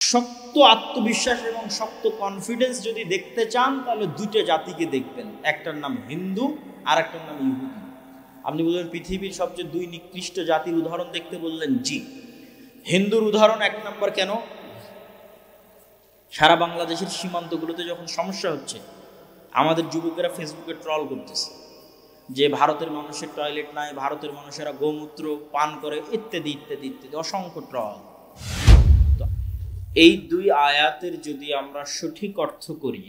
শক্ত আত্মবিশ্বাস এবং শক্ত কনফিডেন্স যদি দেখতে চান তাহলে দুটো জাতিকে দেখবেন, একটার নাম হিন্দু আর একটার নাম ইহুদি। আপনি বলবেন পৃথিবীর সবচেয়ে দুই নিকৃষ্ট জাতির উদাহরণ দেখতে, বললেন জি। হিন্দুর উদাহরণ এক নম্বর কেন? সারা বাংলাদেশের সীমান্তগুলোতে যখন সমস্যা হচ্ছে, আমাদের যুবকেরা ফেসবুকে ট্রল করতেছে যে ভারতের মানুষের টয়লেট নাই, ভারতের মানুষেরা গোমূত্র পান করে, ইত্যাদি ইত্যাদি ইত্যাদি, অসংখ্য ট্রল। এই দুই আয়াতের যদি আমরা সঠিক অর্থ করি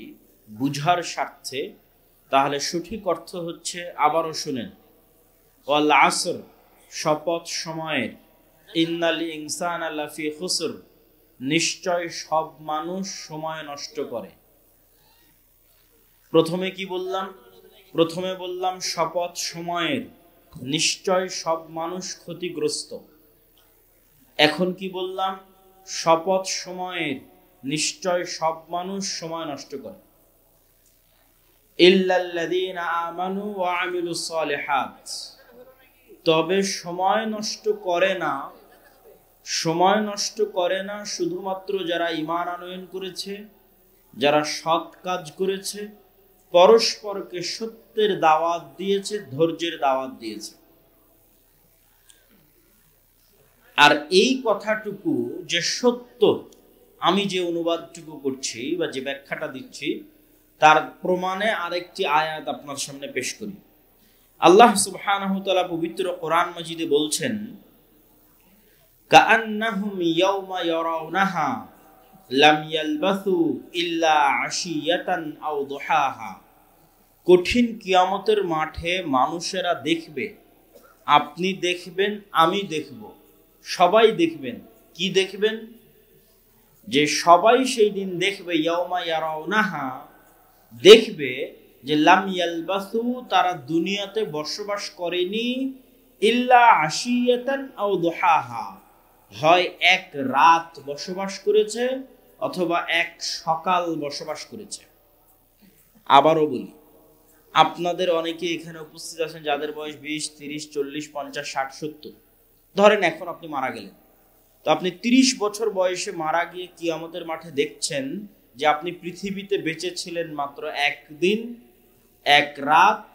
বুঝার স্বার্থে, তাহলে সঠিক অর্থ হচ্ছে, আবারও শুনেন, ওয়াল আসর, শপথ সময়ের, ইন্নাল ইনসানা লাফি খুসর, নিশ্চয় সব মানুষ সময় নষ্ট করে। প্রথমে কি বললাম? প্রথমে বললাম শপথ সময়ের, নিশ্চয় সব মানুষ ক্ষতিগ্রস্ত। এখন কি বললাম? শপথ সময়ের, নিশ্চয় সব মানুষ সময় নষ্ট করে। ইল্লাল্লাযীনা আমানু ওয়া আমিলুস সালিহাত, তবে সময় নষ্ট করে না, সময় নষ্ট করে না শুধুমাত্র যারা ঈমান আনয়ন করেছে, যারা সৎ কাজ করেছে, পরস্পরকে সত্যের দাওয়াত দিয়েছে, ধৈর্যের দাওয়াত দিয়েছে। আর এই কথাটুকু যে সত্য, আমি যে অনুবাদটুকু করছি বা যে ব্যাখ্যাটা দিচ্ছি, তার প্রমাণে আরেকটি আয়াত আপনার সামনে পেশ করি। আল্লাহ সুবহানাহু ওয়া তাআলা পবিত্র কোরআন মাজিদে বলছেন, কাআন্নাহুম ইয়াওমা ইয়ারাউনাহা লাম ইয়ালবাসু ইল্লা আশিয়াতান আও দুহাহা। কঠিন কিয়ামতের মাঠে মানুষেরা দেখবে, আপনি দেখবেন, আমি দেখব, সবাই দেখবেন। কি দেখবেন? যে সবাই সেই দিন দেখবে, ইয়াওমা ইয়ারাউনাহা, দেখবে যে লাম ইয়ালবাসু, তারা দুনিয়াতে বসবাস করেনি, ইল্লা আশিয়াতান আও দুহাহা, হয় এক রাত বসবাস করেছে অথবা এক সকাল বসবাস করেছে। আবারও বলি, আপনাদের অনেকে এখানে উপস্থিত আছেন যাদের বয়স 20, 30, 40, 50, 60, 70। ধরেন এখন আপনি মারা গেলেন, তো আপনি 30 বছর বয়সে মারা গিয়ে কিয়ামতের মাঠে দেখছেন যে আপনি পৃথিবীতে বেঁচে ছিলেন মাত্র একদিন, এক রাত,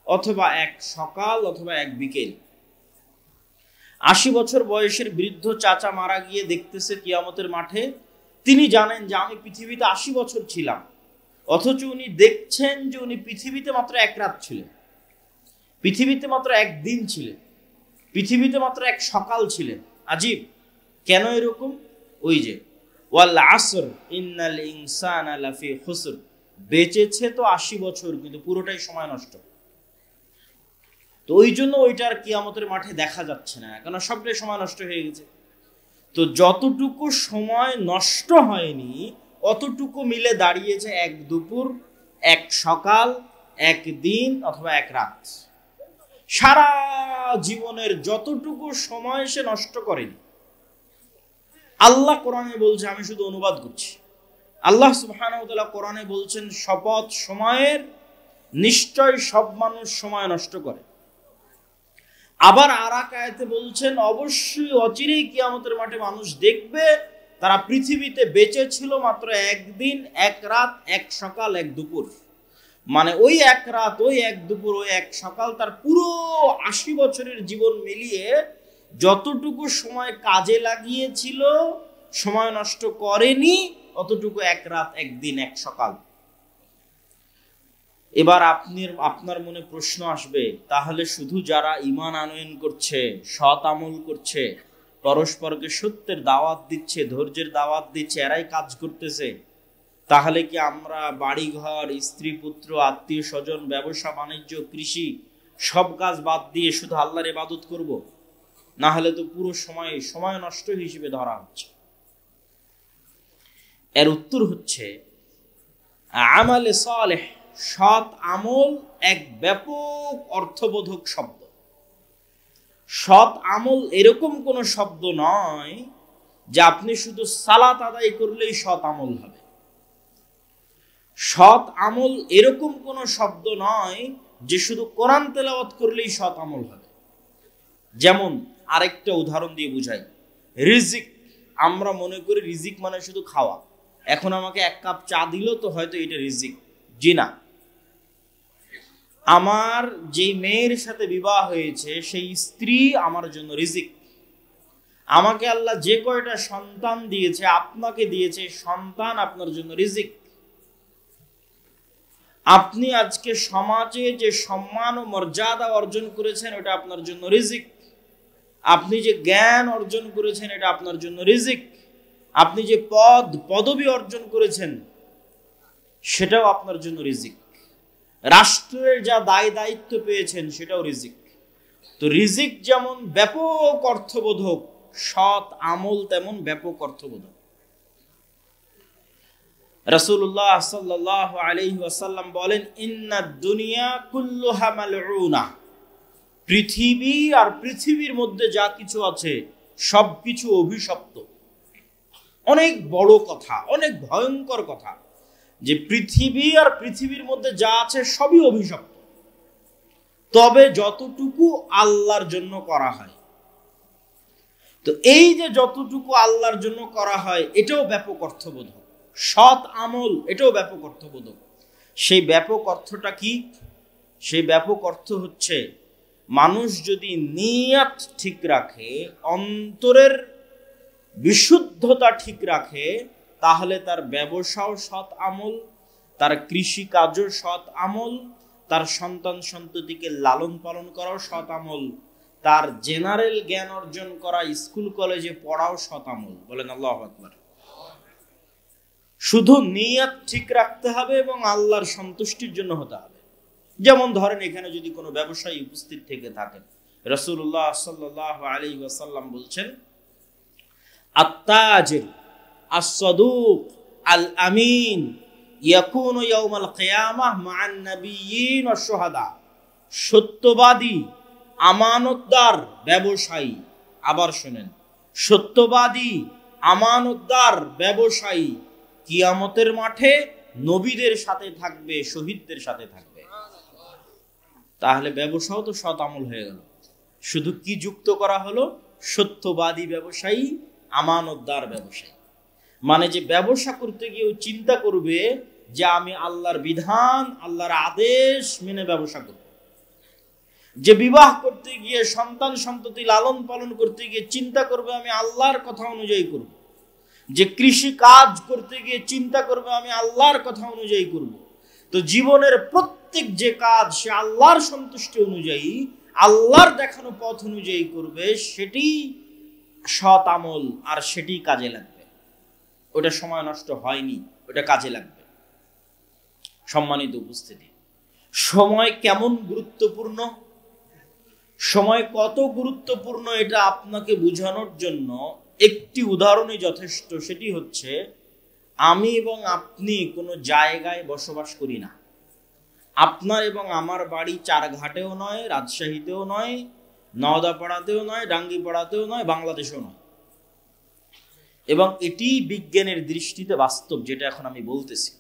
অথবা এক সকাল, অথবা এক বিকেল। 80 বছর বয়সের বৃদ্ধ চাচা মারা গিয়ে দেখতেছে কিয়ামতের মাঠে, তিনি জানেন যে আমি পৃথিবীতে 80 বছর ছিলাম, অথচ উনি দেখছেন যে উনি পৃথিবীতে মাত্র এক রাত ছিলেন, পৃথিবীতে মাত্র একদিন ছিলেন, পৃথিবীতে মাত্র এক সকাল ছিলেন। আজীব! কেন এরকম? ওই যে ওয়াল আসর ইন্নাল ইনসানা লাফি খুসর, বেঁচেছে তো 80 বছর, কিন্তু পুরোটাই সময় নষ্ট। তো ওই জন্য ওইটার কিয়ামতের মাঠে দেখা যাচ্ছে না, কারণ সবটাই সময় নষ্ট হয়ে গেছে। তো যতটুকু সময় নষ্ট হয়নি অতটুকু মিলে দাঁড়িয়েছে এক দুপুর, এক সকাল, এক দিন, অথবা এক রাত। সারা জীবনের যতটুকু সময় সে নষ্ট করেনি। আল্লাহ কোরআনে বলছে, আমি শুধু অনুবাদ করছি, আল্লাহ সুবহানাহু ওয়া তাআলা কোরআনে বলছেন শপথ সময়ের, নিশ্চয় সব মানুষ সময় নষ্ট করে। আবার আর এক আয়াতে বলছেন অবশ্যই অচিরেই কিয়ামতের মাঠে মানুষ দেখবে তারা পৃথিবীতে বেঁচে ছিল মাত্র একদিন, এক রাত, এক সকাল, এক দুপুর। মানে ওই এক রাত, ওই এক দুপুর, ওই এক সকাল, তার পুরো 80 বছরের জীবন মিলিয়ে যতটুকু সময় কাজে লাগিয়েছিল, সময় নষ্ট করেনি, অতটুকু এক রাত, একদিন, এক সকাল। এবার আপনার মনে প্রশ্ন আসবে, তাহলে শুধু যারা ঈমান আনয়ন করছে, সৎ আমল করছে, পরস্পরকে সত্যের দাওয়াত দিচ্ছে, ধৈর্যের দাওয়াত দিচ্ছে, এরাই কাজ করতেছে, তাহলে কি আমরা বাড়িঘর, স্ত্রী পুত্র, আত্মীয় স্বজন, ব্যবসা বাণিজ্য, কৃষি সব কাজ বাদ দিয়ে শুধু আল্লাহর ইবাদত করব? না হলে তো পুরো সময় নষ্ট হিসেবে ধরা হচ্ছে। এর উত্তর হচ্ছে, আমালে সালেহ, সৎ আমল এক ব্যাপক অর্থবোধক শব্দ। সৎ আমল এরকম কোন শব্দ নয় যে আপনি শুধু সালাত আদায় করলেই সৎ আমল হবে। সৎ আমল এরকম কোন শব্দ নয় যে শুধু কোরআন তেলাওয়াত করলেই সৎ আমল হবে। যেমন আরেকটা উদাহরণ দিয়ে বুঝাই, রিজিক, আমরা মনে করি রিজিক মানে শুধু খাওয়া। এখন আমাকে এক কাপ চা দিল তো হয়তো এটা রিজিক। জি না, আমার যে মেয়ের সাথে বিবাহ হয়েছে সেই স্ত্রী আমার জন্য রিজিক। আমাকে আল্লাহ যে কয়টা সন্তান দিয়েছে, আপনাকে দিয়েছে, সন্তান আপনার জন্য রিজিক। আপনি আজকে সমাজে যে সম্মান ও মর্যাদা অর্জন করেছেন ওটা আপনার জন্য রিজিক। আপনি যে জ্ঞান অর্জন করেছেন এটা আপনার জন্য রিজিক। আপনি যে পদবি অর্জন করেছেন সেটাও আপনার জন্য রিজিক। রাষ্ট্রের যা দায় দায়িত্ব পেয়েছেন সেটাও রিজিক। তো রিজিক যেমন ব্যাপক অর্থবোধক, সৎ আমল তেমন ব্যাপক অর্থবোধক। রাসূলুল্লাহ সাল্লাল্লাহু আলাইহি ওয়াসাল্লাম বলেন, ইন্নাদ দুনিয়া কুল্লুহা মালউনা, পৃথিবী আর পৃথিবীর মধ্যে যা কিছু আছে সবকিছু অভিশপ্ত। অনেক বড় কথা, অনেক ভয়ঙ্কর কথা যে পৃথিবী আর পৃথিবীর মধ্যে যা আছে সবই অভিশপ্ত, তবে যতটুকু আল্লাহর জন্য করা হয়। তো এই যে যতটুকু আল্লাহর জন্য করা হয় এটাও ব্যাপক অর্থবোধক। সৎ আমল এটাও ব্যাপক অর্থবোধক। সেই ব্যাপক অর্থটা কি? সেই ব্যাপক অর্থ হচ্ছে মানুষ যদি নিয়ত ঠিক রাখে, অন্তরের বিশুদ্ধতা ঠিক রাখে, তাহলে তার ব্যবসাও সৎ আমল, তার কৃষি কাজও সৎ আমল, তার সন্তান সন্ততিকে লালন পালন করাও সৎ আমল, তার জেনারেল জ্ঞান অর্জন করা, স্কুল কলেজে পড়াও সৎ আমল। বলেন আল্লাহু আকবার। শুধু নিয়ত ঠিক রাখতে হবে এবং আল্লাহর সন্তুষ্টির জন্য হতে হবে। যেমন ধরেন এখানে যদি কোনো ব্যবসায়ী উপস্থিত থেকে থাকেন, রাসূলুল্লাহ সাল্লাল্লাহু আলাইহি ওয়াসাল্লাম বলছেন, আত-তাজির আস-সাদুক আল-আমিন ইয়াকুনু ইয়াউমাল কিয়ামাহ মা'আন নাবিয়্যিন ওয়াশ শুহাদা। সত্যবাদী, আমানতদার ব্যবসায়ী, আবার শুনেন, সত্যবাদী, আমানতদার ব্যবসায়ী কিয়ামতের মাঠে নবীদের সাথে থাকবে, শহীদদের সাথে থাকবে। তাহলে ব্যবসাও তো সৎ আমল হয়ে গেল। শুধু কি যুক্ত করা হলো? সত্যবাদী ব্যবসায়ী, আমানতদার ব্যবসায়ী। মানে যে ব্যবসা করতে গিয়েও চিন্তা করবে যে আমি আল্লাহর বিধান, আল্লাহর আদেশ মেনে ব্যবসা করব। যে বিবাহ করতে গিয়ে, সন্তান সন্ততি লালন পালন করতে গিয়ে চিন্তা করবে আমি আল্লাহর কথা অনুযায়ী করব। যে কৃষি কাজ করতে গিয়ে চিন্তা করবে আমি আল্লাহর কথা অনুযায়ী করব। তো জীবনের প্রত্যেক যে কাজ সে আল্লাহর সন্তুষ্টি অনুযায়ী, আল্লাহর দেখানো পথ অনুযায়ী করবে, সেটি সৎ আমল আর সেটি কাজে লাগবে। ওটা সময় নষ্ট হয়নি, ওটা কাজে লাগবে। সম্মানিত উপস্থিতি, সময় কেমন গুরুত্বপূর্ণ, সময় কত গুরুত্বপূর্ণ এটা আপনাকে বোঝানোর জন্য একটি উদাহরণই যথেষ্ট। সেটি হচ্ছে, আমি এবং আপনি কোনো জায়গায় বসবাস করি না। আপনার এবং আমার বাড়ি চারঘাটেও নয়, রাজশাহীতেও নয়, নওদাপাড়াতেও নয়, ডাঙ্গিপাড়াতেও নয়, বাংলাদেশেও নয়। এবং এটি বিজ্ঞানের দৃষ্টিতে বাস্তব, যেটা এখন আমি বলতেছি।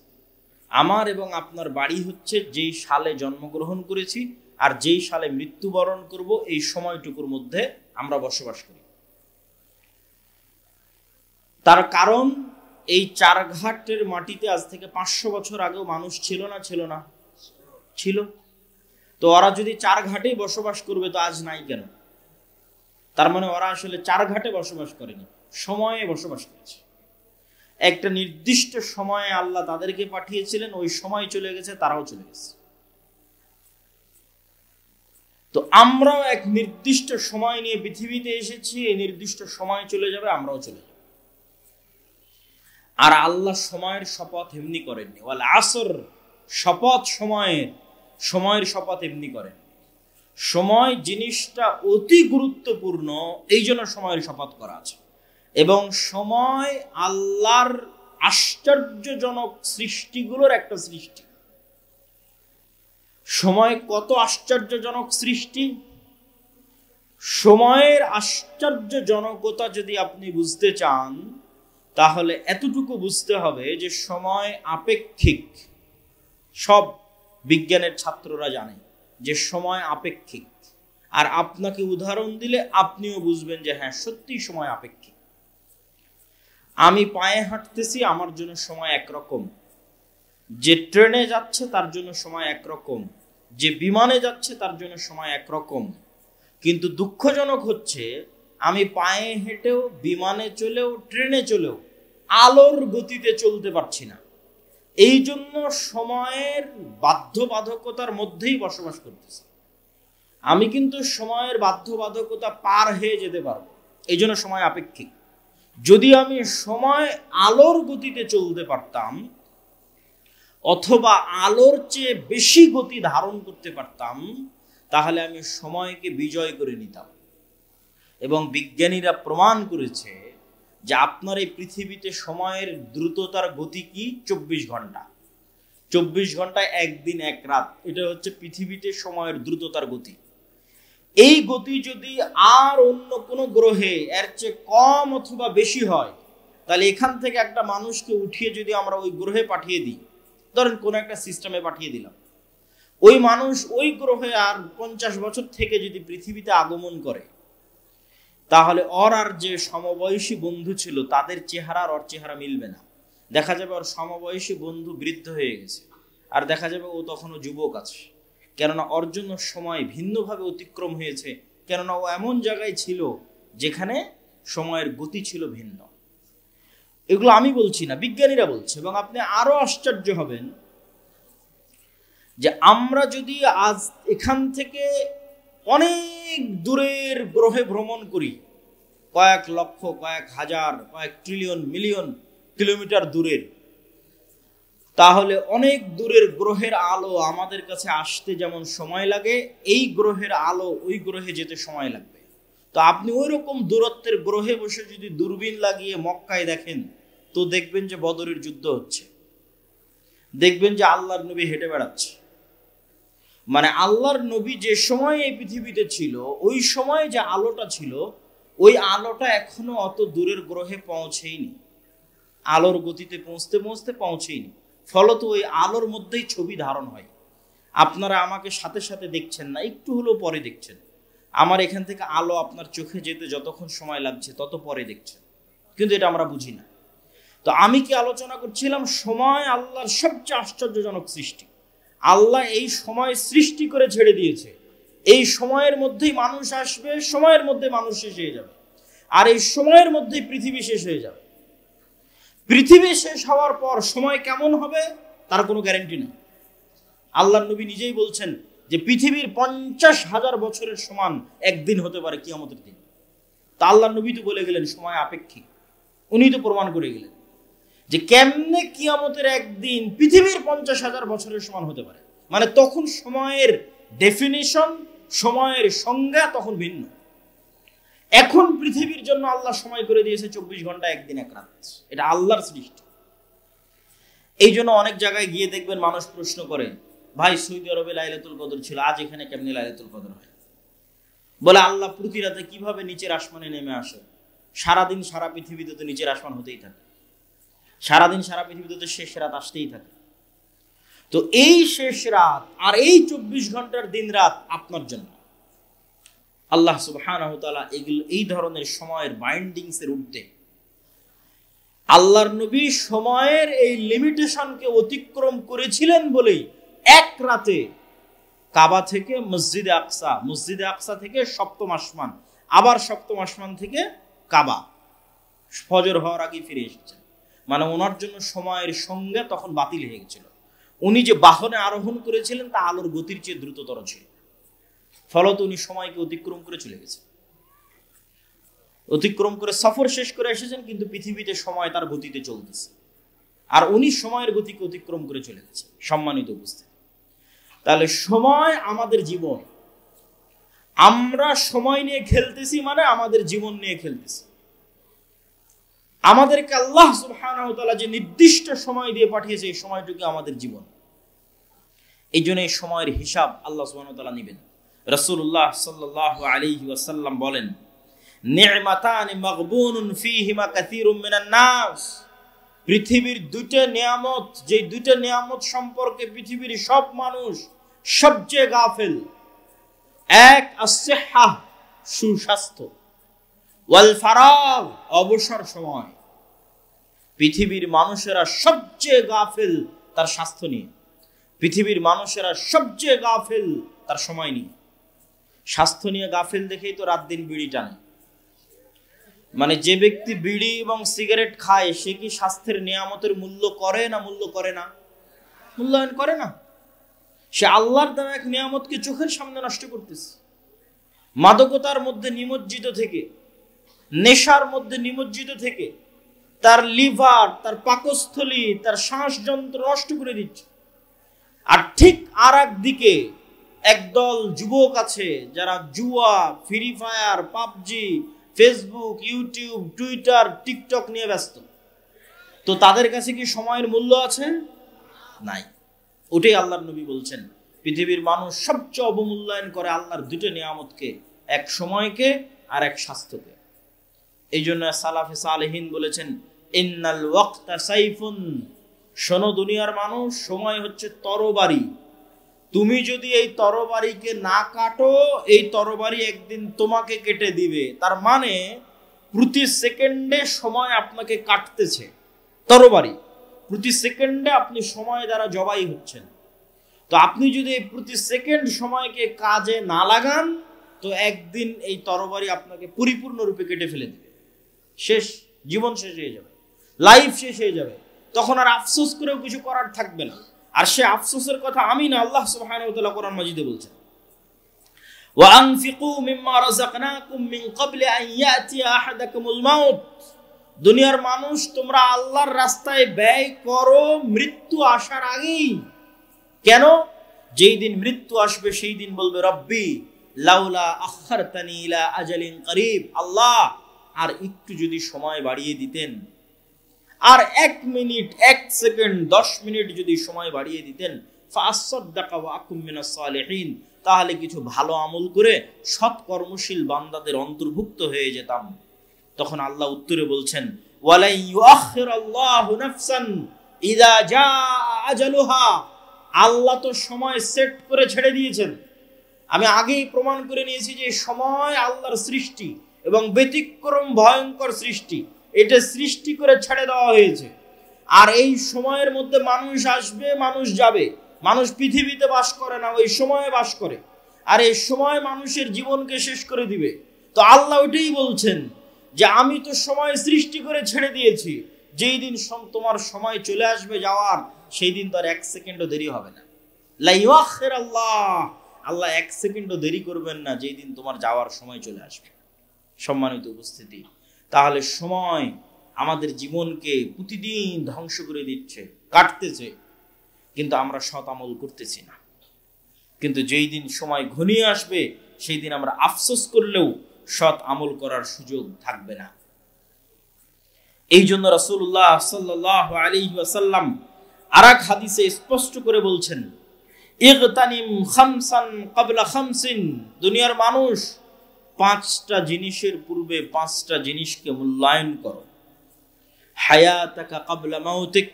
আমার এবং আপনার বাড়ি হচ্ছে যেই সালে জন্মগ্রহণ করেছি আর যেই সালে মৃত্যুবরণ করব, এই সময়টুকুর মধ্যে আমরা বসবাস করি। তার কারণ, এই চারঘাটের মাটিতে আজ থেকে 500 বছর আগেও মানুষ ছিল না? ছিল না? ছিল। তো ওরা যদি চারঘাটেই বসবাস করবে তো আজ নাই কেন? তার মানে ওরা আসলে চারঘাটে বসবাস করেনি, সময়ে বসবাস করেছে। একটা নির্দিষ্ট সময়ে আল্লাহ তাদেরকে পাঠিয়েছিলেন, ওই সময় চলে গেছে, তারাও চলে গেছে। তো আমরাও এক নির্দিষ্ট সময় নিয়ে পৃথিবীতে এসেছি, এই নির্দিষ্ট সময় চলে যাবে, আমরাও চলে যাব। আর আল্লাহ সময়ের শপথ এমনি করেননি। ওয়াল আসর, শপথ সময়ের শপথ এমনি করেন। সময় জিনিসটা অতি গুরুত্বপূর্ণ, এই জন্য সময়ের শপথ করা আছে। এবং সময় আল্লাহর আশ্চর্যজনক সৃষ্টিগুলোর একটা সৃষ্টি। সময় কত আশ্চর্যজনক সৃষ্টি! সময়ের আশ্চর্যজনকতা যদি আপনি বুঝতে চান, তাহলে এতটুকু বুঝতে হবে যে সময় আপেক্ষিক। সব বিজ্ঞানের ছাত্ররা জানে যে সময় আপেক্ষিক। আর আপনাকে উদাহরণ দিলে আপনিও বুঝবেন যে হ্যাঁ, সত্যি সময় আপেক্ষিক। আমি পায়ে হাঁটতেছি, আমার জন্য সময় একরকম, যে ট্রেনে যাচ্ছে তার জন্য সময় একরকম, যে বিমানে যাচ্ছে তার জন্য সময় একরকম। কিন্তু দুঃখজনক হচ্ছে আমি পায়ে হেঁটেও, বিমানে চলেও, ট্রেনে চলেও আলোর গতিতে চলতে পারছি না। এই জন্য সময়ের বাধ্যবাধকতার মধ্যেই বসবাস করতেছি। আমি কিন্তু সময়ের বাধ্যবাধকতা পার হয়ে যেতে পারবো, এই জন্য সময় আপেক্ষিক। যদি আমি সময় আলোর গতিতে চলতে পারতাম, অথবা আলোর চেয়ে বেশি গতি ধারণ করতে পারতাম, তাহলে আমি সময়কে বিজয় করে নিতাম। এবং বিজ্ঞানীরা প্রমাণ করেছে যে আপনার এই পৃথিবীতে সময়ের দ্রুততার গতি কি? 24 ঘন্টা। 24 ঘন্টায় একদিন এক রাত, এটা হচ্ছে পৃথিবীতে সময়ের দ্রুততার গতি। এই গতি যদি আর অন্য কোনো গ্রহে এর চেয়ে কম অথবা বেশি হয়, তাহলে এখান থেকে একটা মানুষকে উঠিয়ে যদি আমরা ওই গ্রহে পাঠিয়ে দিই, ধরেন কোনো একটা সিস্টেমে পাঠিয়ে দিলাম, ওই মানুষ ওই গ্রহে আর 50 বছর থেকে যদি পৃথিবীতে আগমন করে, তাহলে ওর আর যে সমবয়সী বন্ধু ছিল তাদের চেহারা আর ওর চেহারা মিলবে না। দেখা যাবে ওর সমবয়সী বন্ধু বৃদ্ধ হয়ে গেছে, আর দেখা যাবে ও তখনও যুবক আছে। কেননা ওর জন্য সময় ভিন্নভাবে অতিক্রম হয়েছে, কেননা ও এমন জায়গায় ছিল যেখানে সময়ের গতি ছিল ভিন্ন। এগুলো আমি বলছি না, বিজ্ঞানীরা বলছে। এবং আপনি আরো আশ্চর্য হবেন যে আমরা যদি আজ এখান থেকে অনেক দূরের গ্রহে ভ্রমণ করি, কয়েক লক্ষ, কয়েক হাজার, কয়েক ট্রিলিয়ন, মিলিয়ন কিলোমিটার দূরের, তাহলে অনেক দূরের গ্রহের আলো আমাদের কাছে আসতে যেমন সময় লাগে, এই গ্রহের আলো ওই গ্রহে যেতে সময় লাগবে। তো আপনি ওই রকম দূরত্বের গ্রহে বসে যদি দূরবীন লাগিয়ে মক্কায় দেখেন, তো দেখবেন যে বদরের যুদ্ধ হচ্ছে, দেখবেন যে আল্লাহর নবী হেঁটে বেড়াচ্ছে। মানে আল্লাহর নবী যে সময় এই পৃথিবীতে ছিল, ওই সময় যে আলোটা ছিল, ওই আলোটা এখনো অত দূরের গ্রহে পৌঁছেইনি, আলোর গতিতে পৌঁছতে পৌঁছতে পৌঁছেইনি। ফলত ওই আলোর মধ্যেই ছবি ধারণ হয়। আপনারা আমাকে সাথে সাথে দেখছেন না, একটু হলেও পরে দেখছেন। আমার এখান থেকে আলো আপনার চোখে যেতে যতক্ষণ সময় লাগছে তত পরে দেখছেন, কিন্তু এটা আমরা বুঝি না। তো আমি কি আলোচনা করছিলাম, সময় আল্লাহর সবচেয়ে আশ্চর্যজনক সৃষ্টি। আল্লাহ এই সময় সৃষ্টি করে ছেড়ে দিয়েছে। এই সময়ের মধ্যেই মানুষ আসবে, সময়ের মধ্যে মানুষ শেষ হয়ে যাবে, আর এই সময়ের মধ্যেই পৃথিবী শেষ হয়ে যাবে। পৃথিবী শেষ হওয়ার পর সময় কেমন হবে তার কোনো গ্যারান্টি নেই। আল্লাহর নবী নিজেই বলছেন যে পৃথিবীর 50,000 বছরের সমান একদিন হতে পারে কিয়ামতের দিন। তা আল্লাহর নবী তো বলে গেলেন সময় আপেক্ষিক। উনি তো প্রমাণ করে গেলেন যে কেমনে কিয়ামতের একদিন পৃথিবীর 50,000 বছরের সমান হতে পারে। মানে তখন সময়ের ডেফিনিশন, সময়ের সংজ্ঞা তখন ভিন্ন। এখন পৃথিবীর জন্য আল্লাহ সময় করে দিয়েছে 24 ঘন্টা একদিন এক রাত। এটা আল্লাহর সৃষ্টি। এই জন্য অনেক জায়গায় গিয়ে দেখবেন মানুষ প্রশ্ন করে, ভাই সৌদি আরবে লাইলাতুল কদর ছিল, আজ এখানে কেমনে লাইলাতুল কদর হয়? বলে আল্লাহ প্রতি রাতে কিভাবে নিচের আসমানে নেমে আসে? সারাদিন সারা পৃথিবীতে তো নিচের আসমান হতেই থাকে, সারাদিন সারা পৃথিবীতে তো শেষ রাত আসতেই থাকে। তো এই শেষ রাত আর এই 24 ঘন্টার দিন রাত আপনার জন্য। আল্লাহ সুবহানাহু ওয়া তাআলা এই ধরনের সময়ের বাইন্ডিংস এর ঊর্ধ্বে। আল্লাহর নবী সময়ের এই লিমিটেশনকে অতিক্রম করেছিলেন বলেই এক রাতে কাবা থেকে মসজিদে আকসা, মসজিদে আকসা থেকে সপ্তম আসমান, আবার সপ্তম আসমান থেকে কাবা, ফজর হওয়ার আগে ফিরে এসেছেন। মানে ওনার জন্য সময়ের সংজ্ঞা তখন বাতিল হয়ে গেছিল। উনি যে বাহনে আরোহণ করেছিলেন তা আলোর গতির চেয়ে দ্রুততর ছিল, ফলত উনি সময়কে অতিক্রম করে চলে গেছেন, অতিক্রম করে সফর শেষ করে এসেছেন, কিন্তু পৃথিবীতে সময় তার গতিতে চলতেছে, আর উনি সময়ের গতিকে অতিক্রম করে চলে গেছেন। সম্মানিত উপস্থিতি, তাহলে সময় আমাদের জীবন। আমরা সময় নিয়ে খেলতেছি মানে আমাদের জীবন নিয়ে খেলতেছি। আমাদেরকে আল্লাহ সুবহানাহু ওয়া তাআলা যে নির্দিষ্ট সময় দিয়ে পাঠিয়েছে, এই সময়টুকু আমাদের জীবন। এই জন্য এই সময়ের হিসাব আল্লাহ সুবহানাহু ওয়া তাআলা নেবেন। রাসূলুল্লাহ সাল্লাল্লাহু আলাইহি ওয়াসাল্লাম বলেন, নি'মাতানি মাগবুনুন ফীহিমা কাসীরুম মিনান নাস। পৃথিবীর দুইটা নিয়ামত, যে দুইটা নিয়ামত সম্পর্কে পৃথিবীর সব মানুষ সবচেয়ে গাফেল। এক as-সিহ্হাহ, সুস্বাস্থ্য, ওয়াল ফারাগ, অবসর সময়। পৃথিবীর মানুষেরা সবচেয়ে গাফেল তার স্বাস্থ্য নিয়ে, পৃথিবীর মানুষেরা সবচেয়ে গাফেল তার সময় নিয়ে। স্বাস্থ্য নিয়ে গাফেল দেখেই তো রাত দিন বিড়ি টানে। মানে যে ব্যক্তি বিড়ি এবং সিগারেট খায় সে কি স্বাস্থ্যের নিয়ামতের মূল্য করে না মূল্যায়ন করে না। সে আল্লাহর দেওয়া এক নিয়ামতকে চোখের সামনে নষ্ট করতেছে। মাদকতার মধ্যে নিমজ্জিত থেকে, নেশার মধ্যে নিমজ্জিত থেকে তার লিভার, তার পাকস্থলী, তার শ্বাসযন্ত্র নষ্ট করে দিচ্ছে। আর ঠিক আর একদিকে একদল যুবক আছে যারা জুয়া, free fire, PUBG, Facebook, YouTube, Twitter, TikTok নিয়ে ব্যস্ত। তো তাদের কাছে কি সময়ের মূল্য আছে? নাই। ওটাই আল্লাহর নবী বলছেন পৃথিবীর মানুষ সবচেয়ে অবমূল্যায়ন করে আল্লাহর দুটো নিয়ামতকে, এক সময়কে আর এক স্বাস্থ্যকে। এই জন্য সালাফে সালেহিন বলেছেন ইন্নাল ওয়াক্তা সাইফুন, শোনো দুনিয়ার মানুষ, সময় হচ্ছে তরবারি। তুমি যদি এই তরবারিকে না কাটো, এই তরবারি একদিন তোমাকে কেটে দিবে। তার মানে প্রতি সেকেন্ডে সময় আপনাকে কাটতেছে। তরবারি প্রতি সেকেন্ডে আপনি সময় দ্বারা জবাই হচ্ছেন। তো আপনি যদি এই প্রতি সেকেন্ড সময়কে কাজে না লাগান, তো একদিন এই তরবারি আপনাকে পরিপূর্ণরূপে কেটে ফেলে দিবে। শেষ, জীবন শেষ হয়ে যাবে, লাইফ শেষ হয়ে যাবে। তখন আর আফসোস করেও কিছু করার থাকবে না। আর সে আফসোসের কথা আমি না, আল্লাহ সুবহানাহু ওয়া তাআলা কোরআন মাজিদে বলছেন ওয়া আনফিকু মিম্মা রাযাকনাকুম মিন ক্বাবলি আন ইয়াতিয়া আহাদাকুমুল মাউত। দুনিয়ার মানুষ, তোমরা আল্লাহর রাস্তায় ব্যয় করো মৃত্যু আসার আগেই। কেন? যেই দিন মৃত্যু আসবে সেই দিন বলবে রব্বি লাউলা আখারতানি ইলা আজালিন করিব, আল্লাহ আর একটু যদি সময় বাড়িয়ে দিতেন, আর 1 মিনিট, 1 সেকেন্ড, 10 মিনিট যদি সময় বাড়িয়ে দিতেন, ফাআসসাদদাকা ওয়া আকুম মিনাস সালিহিন, তাহলে কিছু ভালো আমল করে সৎ কর্মশীল বান্দাদের অন্তর্ভুক্ত হয়ে যেতাম। তখন আল্লাহ উত্তরে বলছেন ওয়ালা ইউআখিরাল্লাহু নাফসান ইযা জাআ আজালুহা, আল্লাহ তো সময় সেট করে ছেড়ে দিয়েছেন। আমি আগেই প্রমাণ করে নিয়েছি যে সময় আল্লাহর সৃষ্টি এবং ব্যতিক্রম ভয়ঙ্কর সৃষ্টি। এটা সৃষ্টি করে ছেড়ে দেওয়া হয়েছে। আর এই সময়ের মধ্যে মানুষ আসবে, মানুষ যাবে। মানুষ পৃথিবীতে বাস করে না, ওই সময়ে বাস করে। আর এই সময় মানুষের জীবনকে শেষ করে দিবে। তো আল্লাহ ওইটাই বলছেন যে আমি তো সময় সৃষ্টি করে ছেড়ে দিয়েছি। যেই দিন তোমার সময় চলে আসবে যাওয়ার, সেই দিন তো আর 1 সেকেন্ডও দেরি হবে না। লা ইউআখিরাল্লাহ, আল্লাহ 1 সেকেন্ডও দেরি করবেন না যেই দিন তোমার যাওয়ার সময় চলে আসবে। সম্মানিত উপস্থিতি, তাহলে সময় আমাদের জীবনকে প্রতিদিন ধ্বংস করে দিচ্ছে, কাটতেছে, কিন্তু আমরা সৎ আমল করতেছি না। কিন্তু যেই দিন সময় ঘনিয়ে আসবে সেই দিন আমরা আফসোস করলেও সৎ আমল করার সুযোগ থাকবে না। এই জন্য রাসূলুল্লাহ সাল্লাল্লাহু আলাইহি ওয়াসাল্লাম আরেক হাদিসে স্পষ্ট করে বলছেন ইগতানিম খামসান ক্বাবলা খামসিন, দুনিয়ার মানুষ 5টা জিনিসের পূর্বে 5টা জিনিসকে মূল্যায়ন করো। হায়াতাকা ক্বাবলা মাউতিক,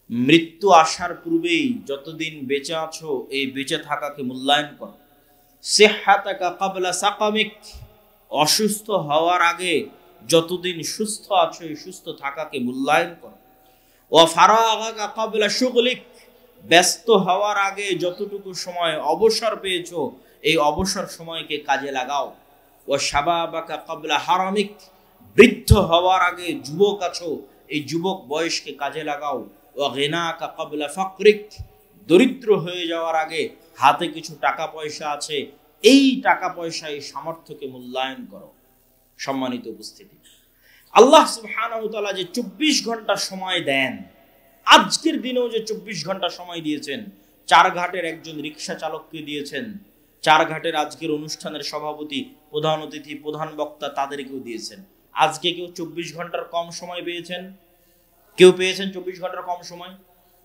মৃত্যু আসার পূর্বেই যতদিন বেঁচে আছো এই বেঁচে থাকাকে মূল্যায়ন করো। সিহহাতাকা ক্বাবলা সাকামিক, অসুস্থ হওয়ার আগে যতদিন সুস্থ আছো এই সুস্থ থাকাকে মূল্যায়ন করো। ওয়া ফারাগাকা ক্বাবলা শুগলিক, ব্যস্ত হওয়ার আগে যতটুকু সময় অবসর পেয়েছো এই অবসর সময়কে কাজে লাগাও। ওয়া শাবাবাকা ক্বাবলা হারামিক, বৃদ্ধ হওয়ার আগে যুবক আছো এই যুবক বয়সকে কাজে লাগাও। ওয়া গিনাকা ক্বাবলা ফাকরিক, দরিদ্র হয়ে যাওয়ার আগে হাতে কিছু টাকা পয়সা আছে এই টাকা পয়সা, এই সামর্থ্যকে মূল্যায়ন করো। সম্মানিত উপস্থিতি, আল্লাহ সুবহানাহু ওয়া তাআলা যে 24 ঘন্টা সময় দেন, আজকের দিনেও যে 24 ঘন্টা সময় দিয়েছেন, চারঘাটের একজন রিক্সা চালককে দিয়েছেন, চারঘাটের আজকের অনুষ্ঠানের সভাপতি, প্রধান অতিথি, প্রধান বক্তা তাদেরকেও দিয়েছেন। আজকে কেউ 24 ঘন্টার কম সময় পেয়েছেন? কেউ পেয়েছেন 24 ঘন্টার কম সময়?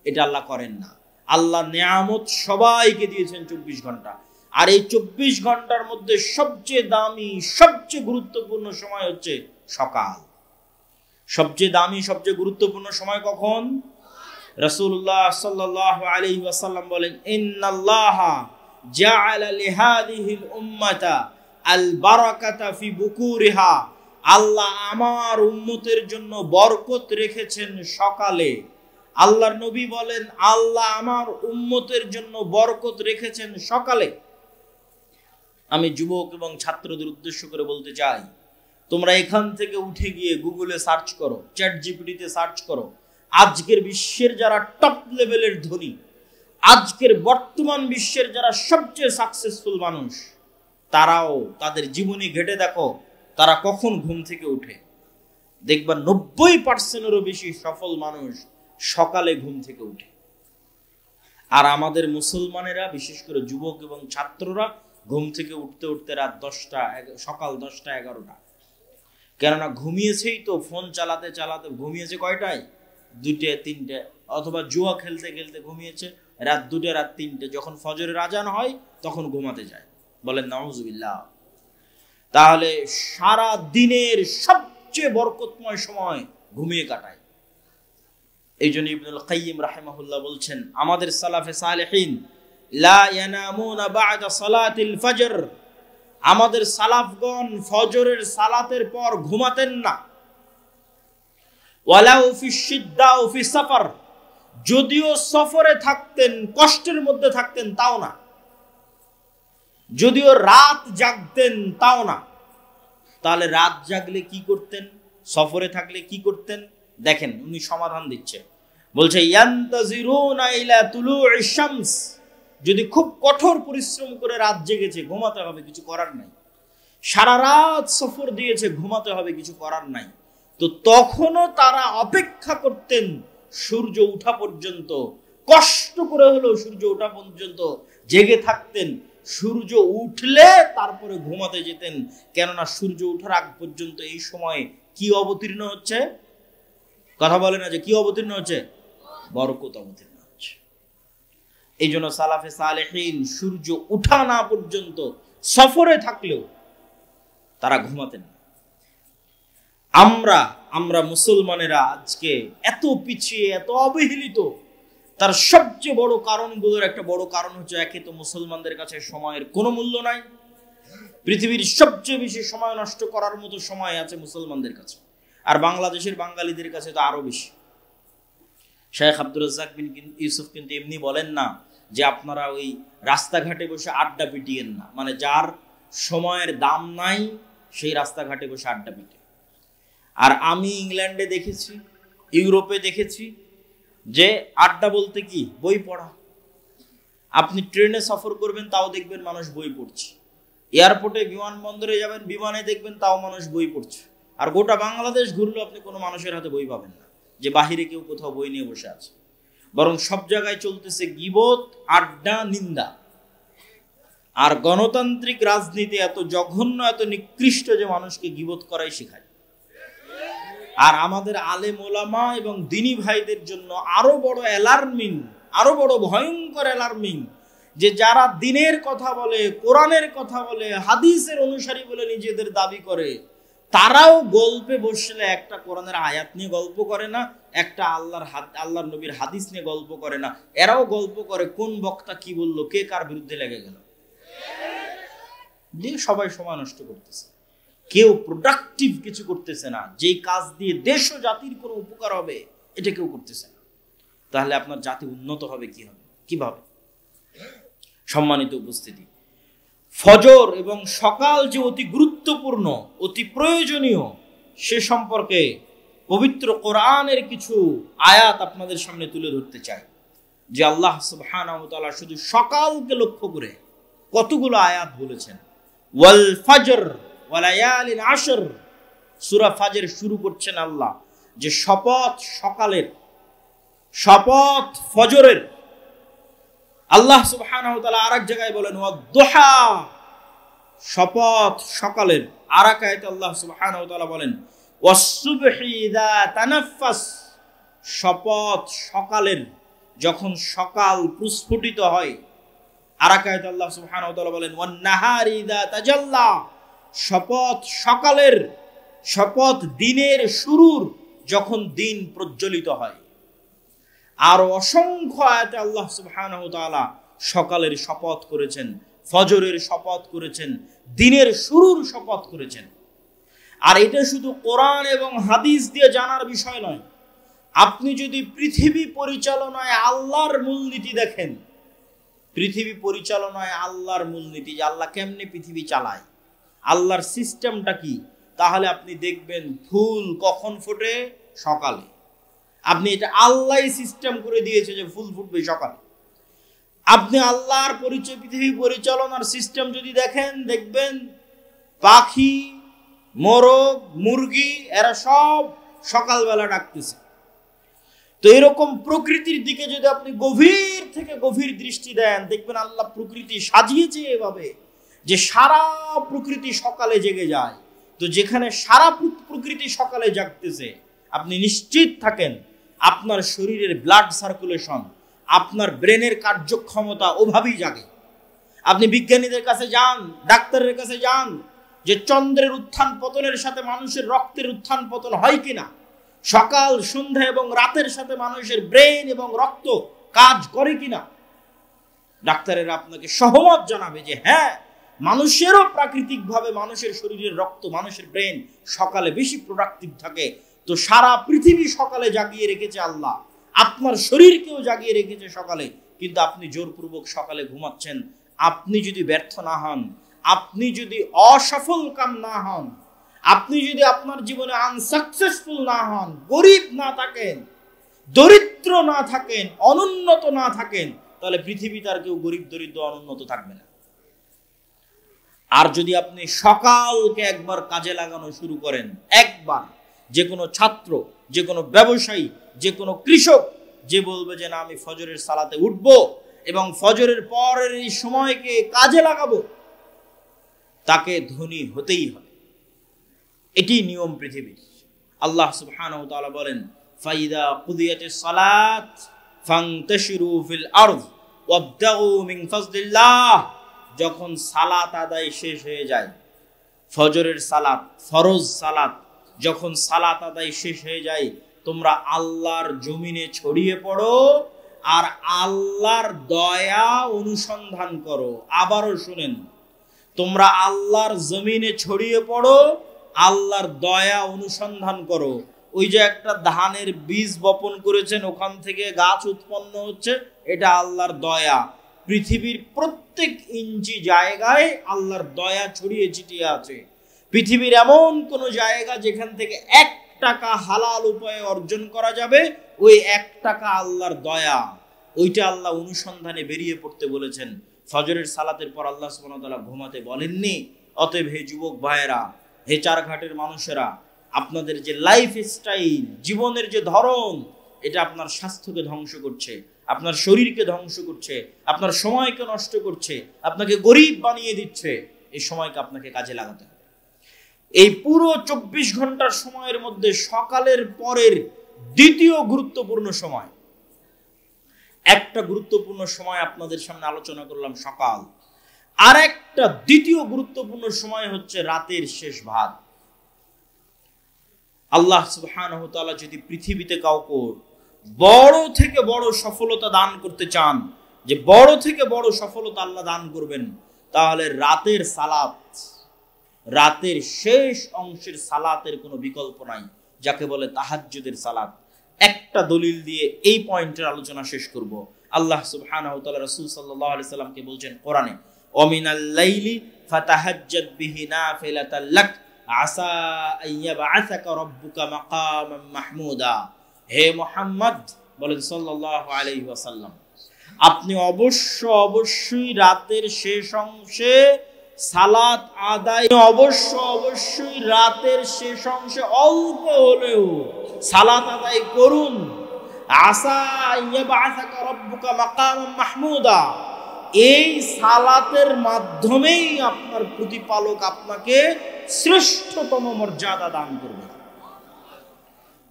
এটা আল্লাহ করেন না। আল্লাহ নিয়ামত সবাইকে দিয়েছেন 24 ঘন্টা। আর এই 24 ঘন্টার মধ্যে সবচেয়ে দামি, সবচেয়ে গুরুত্বপূর্ণ সময় হচ্ছে সকাল। সবচেয়ে দামি, সবচেয়ে গুরুত্বপূর্ণ সময় কখন? রাসূলুল্লাহ সাল্লাল্লাহু আলাইহি ওয়াসাল্লাম বলেন ইন্নাল্লাহা জাআলা লিহাদিহিল উম্মাতা আল বারাকাতা ফি বুকুরিহা, আল্লাহ আমার উম্মতের জন্য বরকত রেখেছেন সকালে। আল্লাহর নবী বলেন আল্লাহ আমার উম্মতের জন্য বরকত রেখেছেন সকালে। আমি যুবক এবং ছাত্রদের উদ্দেশ্য করে বলতে চাই, তোমরা এখান থেকে উঠে গিয়ে গুগলে সার্চ করো, চ্যাট জিপিটিতে সার্চ করো, আজকের বিশ্বের যারা টপ লেভেলের ধনী, আজকের বর্তমান বিশ্বের যারা সবচেয়ে সাকসেসফুল মানুষ, তারাও তাদের জীবনী ঘেটে দেখো তারা কখন ঘুম থেকে উঠে। দেখবা 90%-এরও বেশি সফল মানুষ সকালে ঘুম থেকে উঠে। আর আমাদের মুসলমানেরা, বিশেষ করে যুবক এবং ছাত্ররা, ঘুম থেকে উঠতে উঠতে রাত 10টা, সকাল 10টা 11টা। কেননা ঘুমিয়েছেই তো, ফোন চালাতে চালাতে ঘুমিয়েছে কয়টায়? 2টে 3টে, অথবা জুয়া খেলতে খেলতে ঘুমিয়েছে রাত 2টে রাত 3টে। যখন ফজরের আজান হয় তখন ঘুমাতে যায়। বলেন নাউজুবিল্লাহ। তাহলে সারা দিনের সবচেয়ে বরকতময় সময় ঘুমিয়ে কাটায়। এই জন্য ইবনুল কাইয়িম রাহিমাহুল্লাহ বলছেন, আমাদের সালাফে সালেহিন লা ইয়ানামুনা বা'দা সালাতিল ফজর, আমাদের সালাফগণ ফজরের সালাতের পর ঘুমাতেন না। ওয়ালাউ ফি শিদ্দা ও ফি সফর, যদিও সফরে থাকতেন, কষ্টের মধ্যে থাকতেন তাও না। যদিও রাত জাগতেন তাও না। তাহলে রাত জাগলে কি করতেন, সফরে থাকলে কি করতেন? দেখেন উনি সমাধান দিচ্ছে। বলছে ইয়ান্তাজিরুনা ইলা তুলুইশ শামস, যদি খুব কঠোর পরিশ্রম করে রাত জেগেছে, ঘুমাতে হবে, কিছু করার নাই। সারা রাত সফর দিয়েছে, ঘুমাতে হবে, কিছু করার নাই। তো তখনও তারা অপেক্ষা করতেন সূর্য ওঠা পর্যন্ত, কষ্ট করে হলেও সূর্য ওঠা পর্যন্ত জেগে থাকতেন। সূর্য উঠলে তারপরে ঘুমাতে যেতেন। কেননা সূর্য ওঠার আগ পর্যন্ত এই সময় কি অবতীর্ণ হচ্ছে? কথা বলে না যে কি অবতীর্ণ হচ্ছে? বরকত অবতীর্ণ হচ্ছে। এই জন্য সালাফে সালেহিন সূর্য উঠা না পর্যন্ত সফরে থাকলেও তারা ঘুমাতেন না। আমরা মুসলমানেরা আজকে এত পিছিয়ে, এত অবহেলিত, তার সবচেয়ে বড় কারণগুলোর একটা বড় কারণ হচ্ছে, একে তো মুসলমানদের কাছে সময়ের কোনো মূল্য নাই। পৃথিবীর সবচেয়ে বেশি সময় নষ্ট করার মতো সময় আছে মুসলমানদের কাছে, আর বাংলাদেশের বাঙালিদের কাছে তো আরো বেশি। শেখ আব্দুর রাজ্জাক বিন ইউসুফ কিন্তু এমনি বলেন না যে আপনারা ওই রাস্তাঘাটে বসে আড্ডা পিটিয়েন না, মানে যার সময়ের দাম নাই সেই রাস্তাঘাটে বসে আড্ডা পিটে। আর আমি ইংল্যান্ডে দেখেছি, ইউরোপে দেখেছি যে আড্ডা বলতে কি, বই পড়া। আপনি ট্রেনে সফর করবেন তাও দেখবেন মানুষ বই পড়ছে, এয়ারপোর্টে বিমানবন্দরে যাবেন বিমানে দেখবেন তাও মানুষ বই পড়ছে। আর গোটা বাংলাদেশ ঘুরলেও আপনি কোনো মানুষের হাতে বই পাবেন না যে বাহিরে কেউ কোথাও বই নিয়ে বসে আছে। বরং সব জায়গায় চলতেছে গীবত, আড্ডা, নিন্দা। আর গণতান্ত্রিক রাজনীতি এত জঘন্য, এত নিকৃষ্ট যে মানুষকে গীবত করাই শেখায়। আর আমাদের আলেম ওলামা এবং দ্বীনী ভাইদের জন্য আরো বড় অ্যালার্মিং, আরো বড় ভয়ঙ্কর অ্যালার্মিং, যে যারা দ্বীনের কথা বলে, কোরআনের কথা বলে, হাদিসের অনুসারী বলে নিজেদের দাবি করে, তারাও গল্পে বসলে একটা কোরআনের আয়াত নিয়ে গল্প করে না, একটা আল্লাহর নবীর হাদিস নিয়ে গল্প করে না। এরাও গল্প করে কোন বক্তা কি বললো, কে কার বিরুদ্ধে লেগে গেল, দিয়ে সবাই সময় নষ্ট করতেছে। কেউ প্রোডাক্টিভ কিছু করতেছে না, যেই কাজ দিয়ে দেশ ও জাতির কোনো উপকার হবে এটা কেউ করতেছে না। তাহলে আপনার জাতি উন্নত হবে কি হবে, কিভাবে? সম্মানিত উপস্থিতি, ফজর এবং সকাল যে অতি গুরুত্বপূর্ণ, অতি প্রয়োজনীয়, সে সম্পর্কে পবিত্র কোরআনের কিছু আয়াত আপনাদের সামনে তুলে ধরতে চাই। যে আল্লাহ সুবহানাহু ওয়া তাআলা শুধু সকালকে লক্ষ্য করে কতগুলো আয়াত বলেছেন। ওয়াল ফজর ওয়া লায়ালিন আশর, সূরা ফাজর শুরু করছেন আল্লাহ যে শপথ সকালের, শপথ ফজরের। আল্লাহ সুবহানাহু ওয়া তাআলা আরেক জায়গায় বলেন ওয়াদ-দুহা, শপথ সকালের। আরেক আয়াতে আল্লাহ সুবহানাহু ওয়া তাআলা বলেন ওয়াস-সুবহি ইযা তানাফফাস, শপথ সকালের, যখন সকাল প্রস্ফুটিত হয়। আরেক আয়াতে আল্লাহ সুবহানাহু ওয়া তাআলা বলেন ওয়ান-নাহারি ইযা তাজাল্লা, শপথ সকালের, শপথ দিনের শুরুর, যখন দিন প্রজ্বলিত হয়। আর অসংখ্য আয়াতে আল্লাহ সুবহানাহু ওয়া তাআলা সকালের শপথ করেছেন, ফজরের শপথ করেছেন, দিনের শুরুর শপথ করেছেন। আর এটা শুধু কোরআন এবং হাদিস দিয়ে জানার বিষয় নয়। আপনি যদি পৃথিবী পরিচালনায় আল্লাহর মূলনীতি দেখেন, পৃথিবী পরিচালনায় আল্লাহর মূলনীতি, যে আল্লাহ কেমনে পৃথিবী চালায়, আল্লাহর সিস্টেমটা কি, তাহলে আপনি দেখবেন ফুল কখন ফোটে? সকালে। আপনি এটা আল্লাহই সিস্টেম করে দিয়েছে যে ফুল ফুটবে সকালে। আপনি আল্লাহর পরিচয় পৃথিবী পরিচালনার সিস্টেম যদি দেখেন, দেখবেন পাখি, মোরগ, মুরগি এরা সব সকালবেলা ডাকতেছে। তো এরকম প্রকৃতির দিকে যদি আপনি গভীর থেকে গভীর দৃষ্টি দেন, দেখবেন আল্লাহ প্রকৃতি সাজিয়েছে এভাবে যে সারা প্রকৃতি সকালে জেগে যায়। তো যেখানে সারা প্রকৃতি সকালে জাগতেছে, আপনি নিশ্চিত থাকেন আপনার শরীরের ব্লাড সার্কুলেশন, আপনার ব্রেনের কার্যক্ষমতা ওভাবেই জাগে। আপনি বিজ্ঞানীদের কাছে যান, ডাক্তারের কাছে যান, যে চন্দ্রের উত্থান পতনের সাথে মানুষের রক্তের উত্থান পতন হয় কিনা, সকাল, সন্ধ্যা এবং রাতের সাথে মানুষের ব্রেন এবং রক্ত কাজ করে কিনা, ডাক্তারেরা আপনাকে সহমত জানাবে যে হ্যাঁ, মানুষেরও প্রাকৃতিকভাবে মানুষের শরীরের রক্ত, মানুষের ব্রেন সকালে বেশি প্রোডাক্টিভ থাকে। তো সারা পৃথিবী সকালে জাগিয়ে রেখেছে আল্লাহ, আপনার শরীরকেও জাগিয়ে রেখেছে সকালে, কিন্তু আপনি জোরপূর্বক সকালে ঘুমাচ্ছেন। আপনি যদি ব্যর্থ না হন, আপনি যদি অসফল কাম না হন, আপনি যদি আপনার জীবনে আনসাকসেসফুল না হন, গরিব না থাকেন, দরিদ্র না থাকেন, অনুন্নত না থাকেন, তাহলে পৃথিবীতে আর কেউ গরিব, দরিদ্র, অনুন্নত থাকবে না। আর যদি আপনি সকালকে একবার কাজে লাগানো শুরু করেন, একবার, যে কোনো ছাত্র, যে কোনো ব্যবসায়ী, যে কোনো কৃষক যে বলবে যে না আমি ফজরের সালাতে উঠব এবং ফজরের পরের এই সময়কে কাজে লাগাবো, তাকে ধনী হতেই হবে। এটি নিয়ম পৃথিবীর। আল্লাহ সুবহানাহু ওয়া তাআলা বলেন, ফাইদা কুদিয়াতিস সালাত ফান্তাশিরু ফিল আরদ ওয়াবতাগু মিন ফাজলিল্লাহ। যখন সালাত আদায় শেষ হয়ে যায়, ফজরের সালাত, ফরজ সালাত, যখন সালাত আদায় শেষ হয়ে যায়, তোমরা আল্লাহর জমিনে ছড়িয়ে পড়ো আর আল্লাহর দয়া অনুসন্ধান করো। আবারও শুনেন, তোমরা আল্লাহর জমিনে ছড়িয়ে পড়ো, আল্লাহর দয়া অনুসন্ধান করো। ওই যে একটা ধানের বীজ বপন করেছেন, ওখান থেকে গাছ উৎপন্ন হচ্ছে, এটা আল্লাহর দয়া। পৃথিবীর প্রত্যেক ইঞ্চি জায়গায় আল্লাহর দয়া ছড়িয়ে ছিটিয়ে আছে। পৃথিবীর এমন কোন জায়গা যেখান থেকে 1 টাকা হালাল উপায়ে অর্জন করা যাবে, ওই 1 টাকা আল্লাহর দয়া, ওইটা আল্লাহ অনুসন্ধানে বেরিয়ে পড়তে বলেছেন। ফজরের সালাতের পর আল্লাহ সুবহানাহু ওয়া তাআলা ঘুমাতে বলেননি। অতএব হে যুবক ভাইয়েরা, হে চারঘাটের মানুষেরা, আপনাদের যে লাইফ স্টাইল, জীবনের যে ধরন, এটা আপনার স্বাস্থ্যকে ধ্বংস করছে, আপনার শরীরকে ধ্বংস করছে, আপনার সময়কে নষ্ট করছে, আপনাকে গরিব বানিয়ে দিচ্ছে। এই সময়কে আপনাকে কাজে লাগাতে হবে। এই পুরো 24 ঘন্টার সময়ের মধ্যে সকালের পরের দ্বিতীয় গুরুত্বপূর্ণ সময়, একটা গুরুত্বপূর্ণ সময় আপনাদের সামনে আলোচনা করলাম সকাল, আর একটা দ্বিতীয় গুরুত্বপূর্ণ সময় হচ্ছে রাতের শেষ ভাগ। আল্লাহ সুবহানাহু ওয়া তাআলা যদি পৃথিবীতে কাউকে বড় থেকে বড় সফলতা দান করতে চান, যে বড় থেকে বড় সফলতা আল্লাহ দান করবেন, তাহলে রাতের সালাত, রাতের শেষ অংশের সালাতের কোনো বিকল্প নাই, যাকে বলে তাহাজ্জুদের সালাত। একটা দলিল দিয়ে এই পয়েন্টের আলোচনা শেষ করব। আল্লাহ সুবহানাহু ওয়া তাআলা রাসূল সাল্লাল্লাহু আলাইহি সাল্লামকে বলছেন কোরআনে, ওমিনাল লাইলি ফাতাহাজ্জাদ বিহি নাফিলাতাল লাক আসা আইয়াবআসাকা রাব্বুকা মাকামান মাহমুদা। হে মুহাম্মদ বলেন সাল্লাল্লাহু আলাইহি ওয়াসাল্লাম, আপনি অবশ্যই রাতের শেষ অংশে সালাত আদায়, অবশ্যই রাতের শেষ অংশে অল্প হলেও সালাত আদায় করুন। আসা আইয়াবআসাকা রাব্বুকা মাকামান মাহমুদা। এই সালাতের মাধ্যমেই আপনার প্রতিপালক আপনাকে শ্রেষ্ঠতম মর্যাদা দান করবে।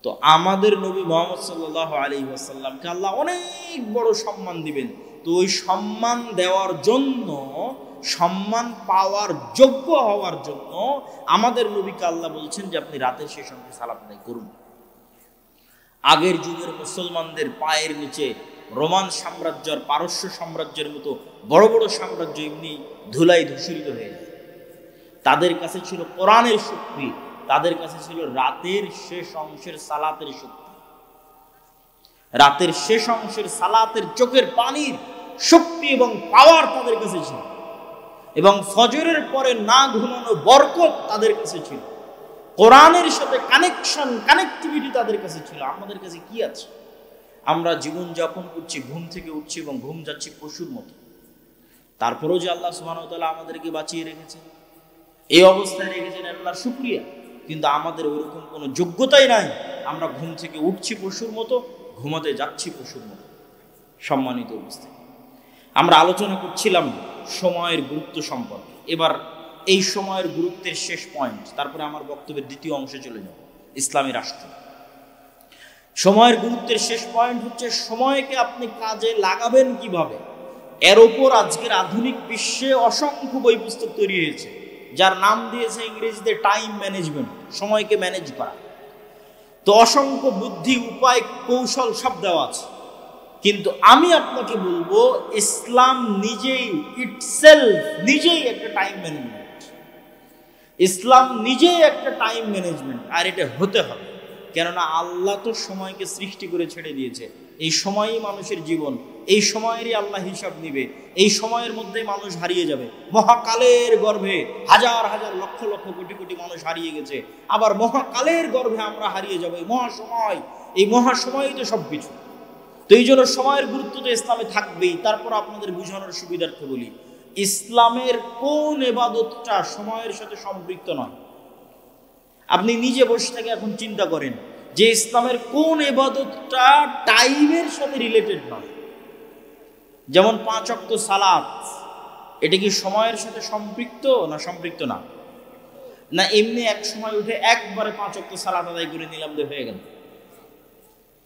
তো আমাদের নবী মুহাম্মদ সাল্লাল্লাহু আলাইহি ওয়াসাল্লামকে আল্লাহ অনেক বড় সম্মান দিবেন। তো ওই সম্মান দেওয়ার জন্য, সম্মান পাওয়ার যোগ্য হওয়ার জন্য আমাদের নবীকে আল্লাহ বলছেন যে আপনি রাতের শেষ অংশে সালাত আদায় করুন। আগের যুগের মুসলমানদের পায়ের নিচে রোমান সাম্রাজ্য আর পারস্য সাম্রাজ্যের মতো বড় বড় সাম্রাজ্য এমনি ধুলাই ধূসরিত হয়ে যায়। তাদের কাছে ছিল কোরআনের শক্তি, তাদের কাছে ছিল রাতের শেষ অংশের সালাতের শক্তি, রাতের শেষ অংশের সালাতের চোখের পানির শক্তি এবং পাওয়ার তাদের কাছে ছিল, এবং ফজরের পরে না ঘুমানো বরকত তাদের কাছে ছিল, কোরআনের সাথে কানেক্টিভিটি তাদের কাছে ছিল। আমাদের কাছে কি আছে? আমরা জীবন যাপন করছি, ঘুম থেকে উঠছি এবং ঘুম যাচ্ছি পশুর মতো। তারপরেও যে আল্লাহ সুবহানাহু ওয়া তাআলা আমাদেরকে বাঁচিয়ে রেখেছেন, এই অবস্থায় রেখেছেন, আল্লাহর শুকরিয়া। কিন্তু আমাদের ওইরকম কোনো যোগ্যতাই নাই। আমরা ঘুম থেকে উঠছি পশুর মতো, ঘুমাতে যাচ্ছি পশুর মতো। সম্মানিত অবস্থায় আমরা আলোচনা করছিলাম সময়ের গুরুত্ব সম্পর্কে। এবার এই সময়ের গুরুত্বের শেষ পয়েন্ট, তারপরে আমার বক্তব্যের দ্বিতীয় অংশে চলে যাব, ইসলামী রাষ্ট্র। সময়ের গুরুত্বের শেষ পয়েন্ট হচ্ছে সময়কে আপনি কাজে লাগাবেন কিভাবে। এর ওপর আজকের আধুনিক বিশ্বে অসংখ্য বই পুস্তক তৈরি হয়েছে, যার নাম দিয়েছে ইংরেজিতে টাইম ম্যানেজমেন্ট, সময়কে ম্যানেজ করা। তো অসংখ্য বুদ্ধি, উপায়, কৌশল সব দেওয়া আছে। কিন্তু আমি আপনাকে বলবো, ইসলাম নিজেই একটা টাইম ম্যানেজমেন্ট। ইসলাম নিজেই একটা টাইম ম্যানেজমেন্ট, আর এটা হতে হবে। কেননা আল্লাহ তো সময়কে সৃষ্টি করে ছেড়ে দিয়েছে। এই সময়ই মানুষের জীবন, এই সময়েরই আল্লাহ হিসাব নিবে। এই সময়ের মধ্যে মানুষ হারিয়ে যাবে। মহাকালের গর্ভে হাজার হাজার লক্ষ লক্ষ কোটি কোটি মানুষ হারিয়ে গেছে, আবার মহাকালের গর্ভে আমরা হারিয়ে যাবো। এই মহাসময়ই তো সব কিছু। তো এই জন্য সময়ের গুরুত্ব তো ইসলামে থাকবেই। তারপর আপনাদের বুঝানোর সুবিধার্থে বলি, ইসলামের কোন ইবাদতটা সময়ের সাথে সম্পৃক্ত নয়? আপনি নিজে বসে থেকে এখন চিন্তা করেন যে ইসলামের কোন ইবাদতটা টাইমের সাথে রিলেটেড নয়। যেমন 5 ওয়াক্ত সালাত, এটা কি সময়ের সাথে সম্পৃক্ত না সম্পৃক্ত না? না এমনি এক সময় উঠে একবারে 5 ওয়াক্ত সালাত আদায় করে নিলাম, হয়ে গেল?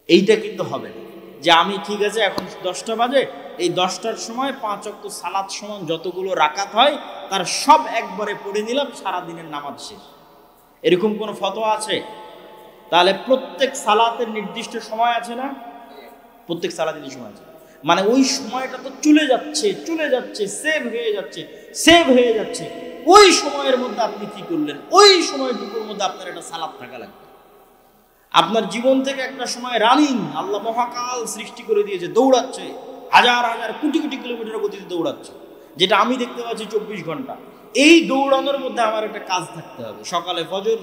এইটা কিন্তু হবে না। যে আমি ঠিক আছে এখন 10টা বাজে, এই 10টার সময় 5 ওয়াক্ত সালাত সমান যতগুলো রাকাত হয় তার সব একবারে পড়ে নিলাম, সারাদিনের নামাজ শেষ। এরকম কোনো ফতোয়া আছে? তাহলে প্রত্যেক সালাতের নির্দিষ্ট সময় আছে না? প্রত্যেক সালাতের সময় আছে, মানে ওই সময়টা তো চলে যাচ্ছে, সেভ হয়ে যাচ্ছে। ওই সময়ের মধ্যে আপনি কি করলেন? ওই সময়টুকুর মধ্যে আপনার একটা সালাত থাকা লাগবে। আপনার জীবন থেকে একটা সময় রানিং, আল্লাহ মহাকাল সৃষ্টি করে দিয়েছে, দৌড়াচ্ছে, হাজার হাজার কোটি কোটি কিলোমিটার গতিতে দৌড়াচ্ছে, যেটা আমি দেখতে পাচ্ছি 24 ঘন্টা। এই দৌড়ানোর মধ্যে আমার একটা কাজ থাকতে হবে। সকালে ফজর,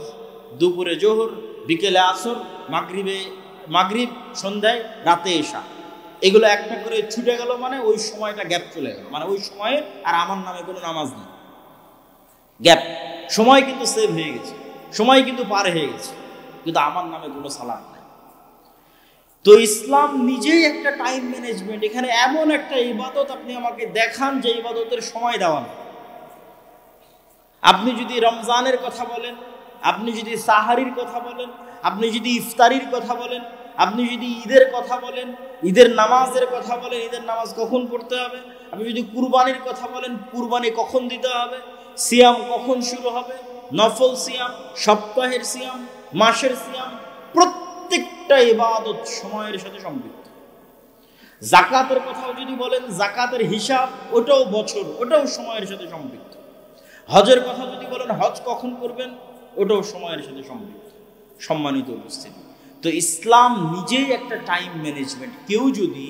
দুপুরে জোহর, বিকেলে আসর, মাগরিব, সন্ধ্যায়, রাতে এশা। এগুলো একটা করে ছুটে গেল, মানে ওই সময়টা গ্যাপ চলে গেল, মানে ওই সময়ে আর আমার নামে কোনো নামাজ নেই। গ্যাপ, সময় কিন্তু সেভ হয়ে গেছে, সময় কিন্তু পার হয়ে গেছে, কিন্তু আমার নামে কোনো সালাত নাই। তো ইসলাম নিজেই একটা টাইম ম্যানেজমেন্ট। এখানে এমন একটা ইবাদত আপনি আমাকে দেখান যে ইবাদতের সময় দেওয়া নেই। আপনি যদি রমজানের কথা বলেন, আপনি যদি সাহারির কথা বলেন, আপনি যদি ইফতারির কথা বলেন, আপনি যদি ঈদের কথা বলেন, ঈদের নামাজের কথা বলেন, ঈদের নামাজ কখন পড়তে হবে, আপনি যদি কুরবানির কথা বলেন, কুরবানি কখন দিতে হবে, সিয়াম কখন শুরু হবে, নফল সিয়াম, সপ্তাহের সিয়াম, মাসের সিয়াম, প্রত্যেকটা ইবাদত সময়ের সাথে সম্পৃক্ত। যাকাতের কথাও যদি বলেন, যাকাতের হিসাব, ওটাও বছর, ওটাও সময়ের সাথে সম্পৃক্ত। হজের কথা যদি বলেন, হজ কখন করবেন, ওটাও সময়ের সাথে সম্পৃক্ত। সম্মানিত উপস্থিতি, তো ইসলাম নিজেই একটা টাইম ম্যানেজমেন্ট। কেউ যদি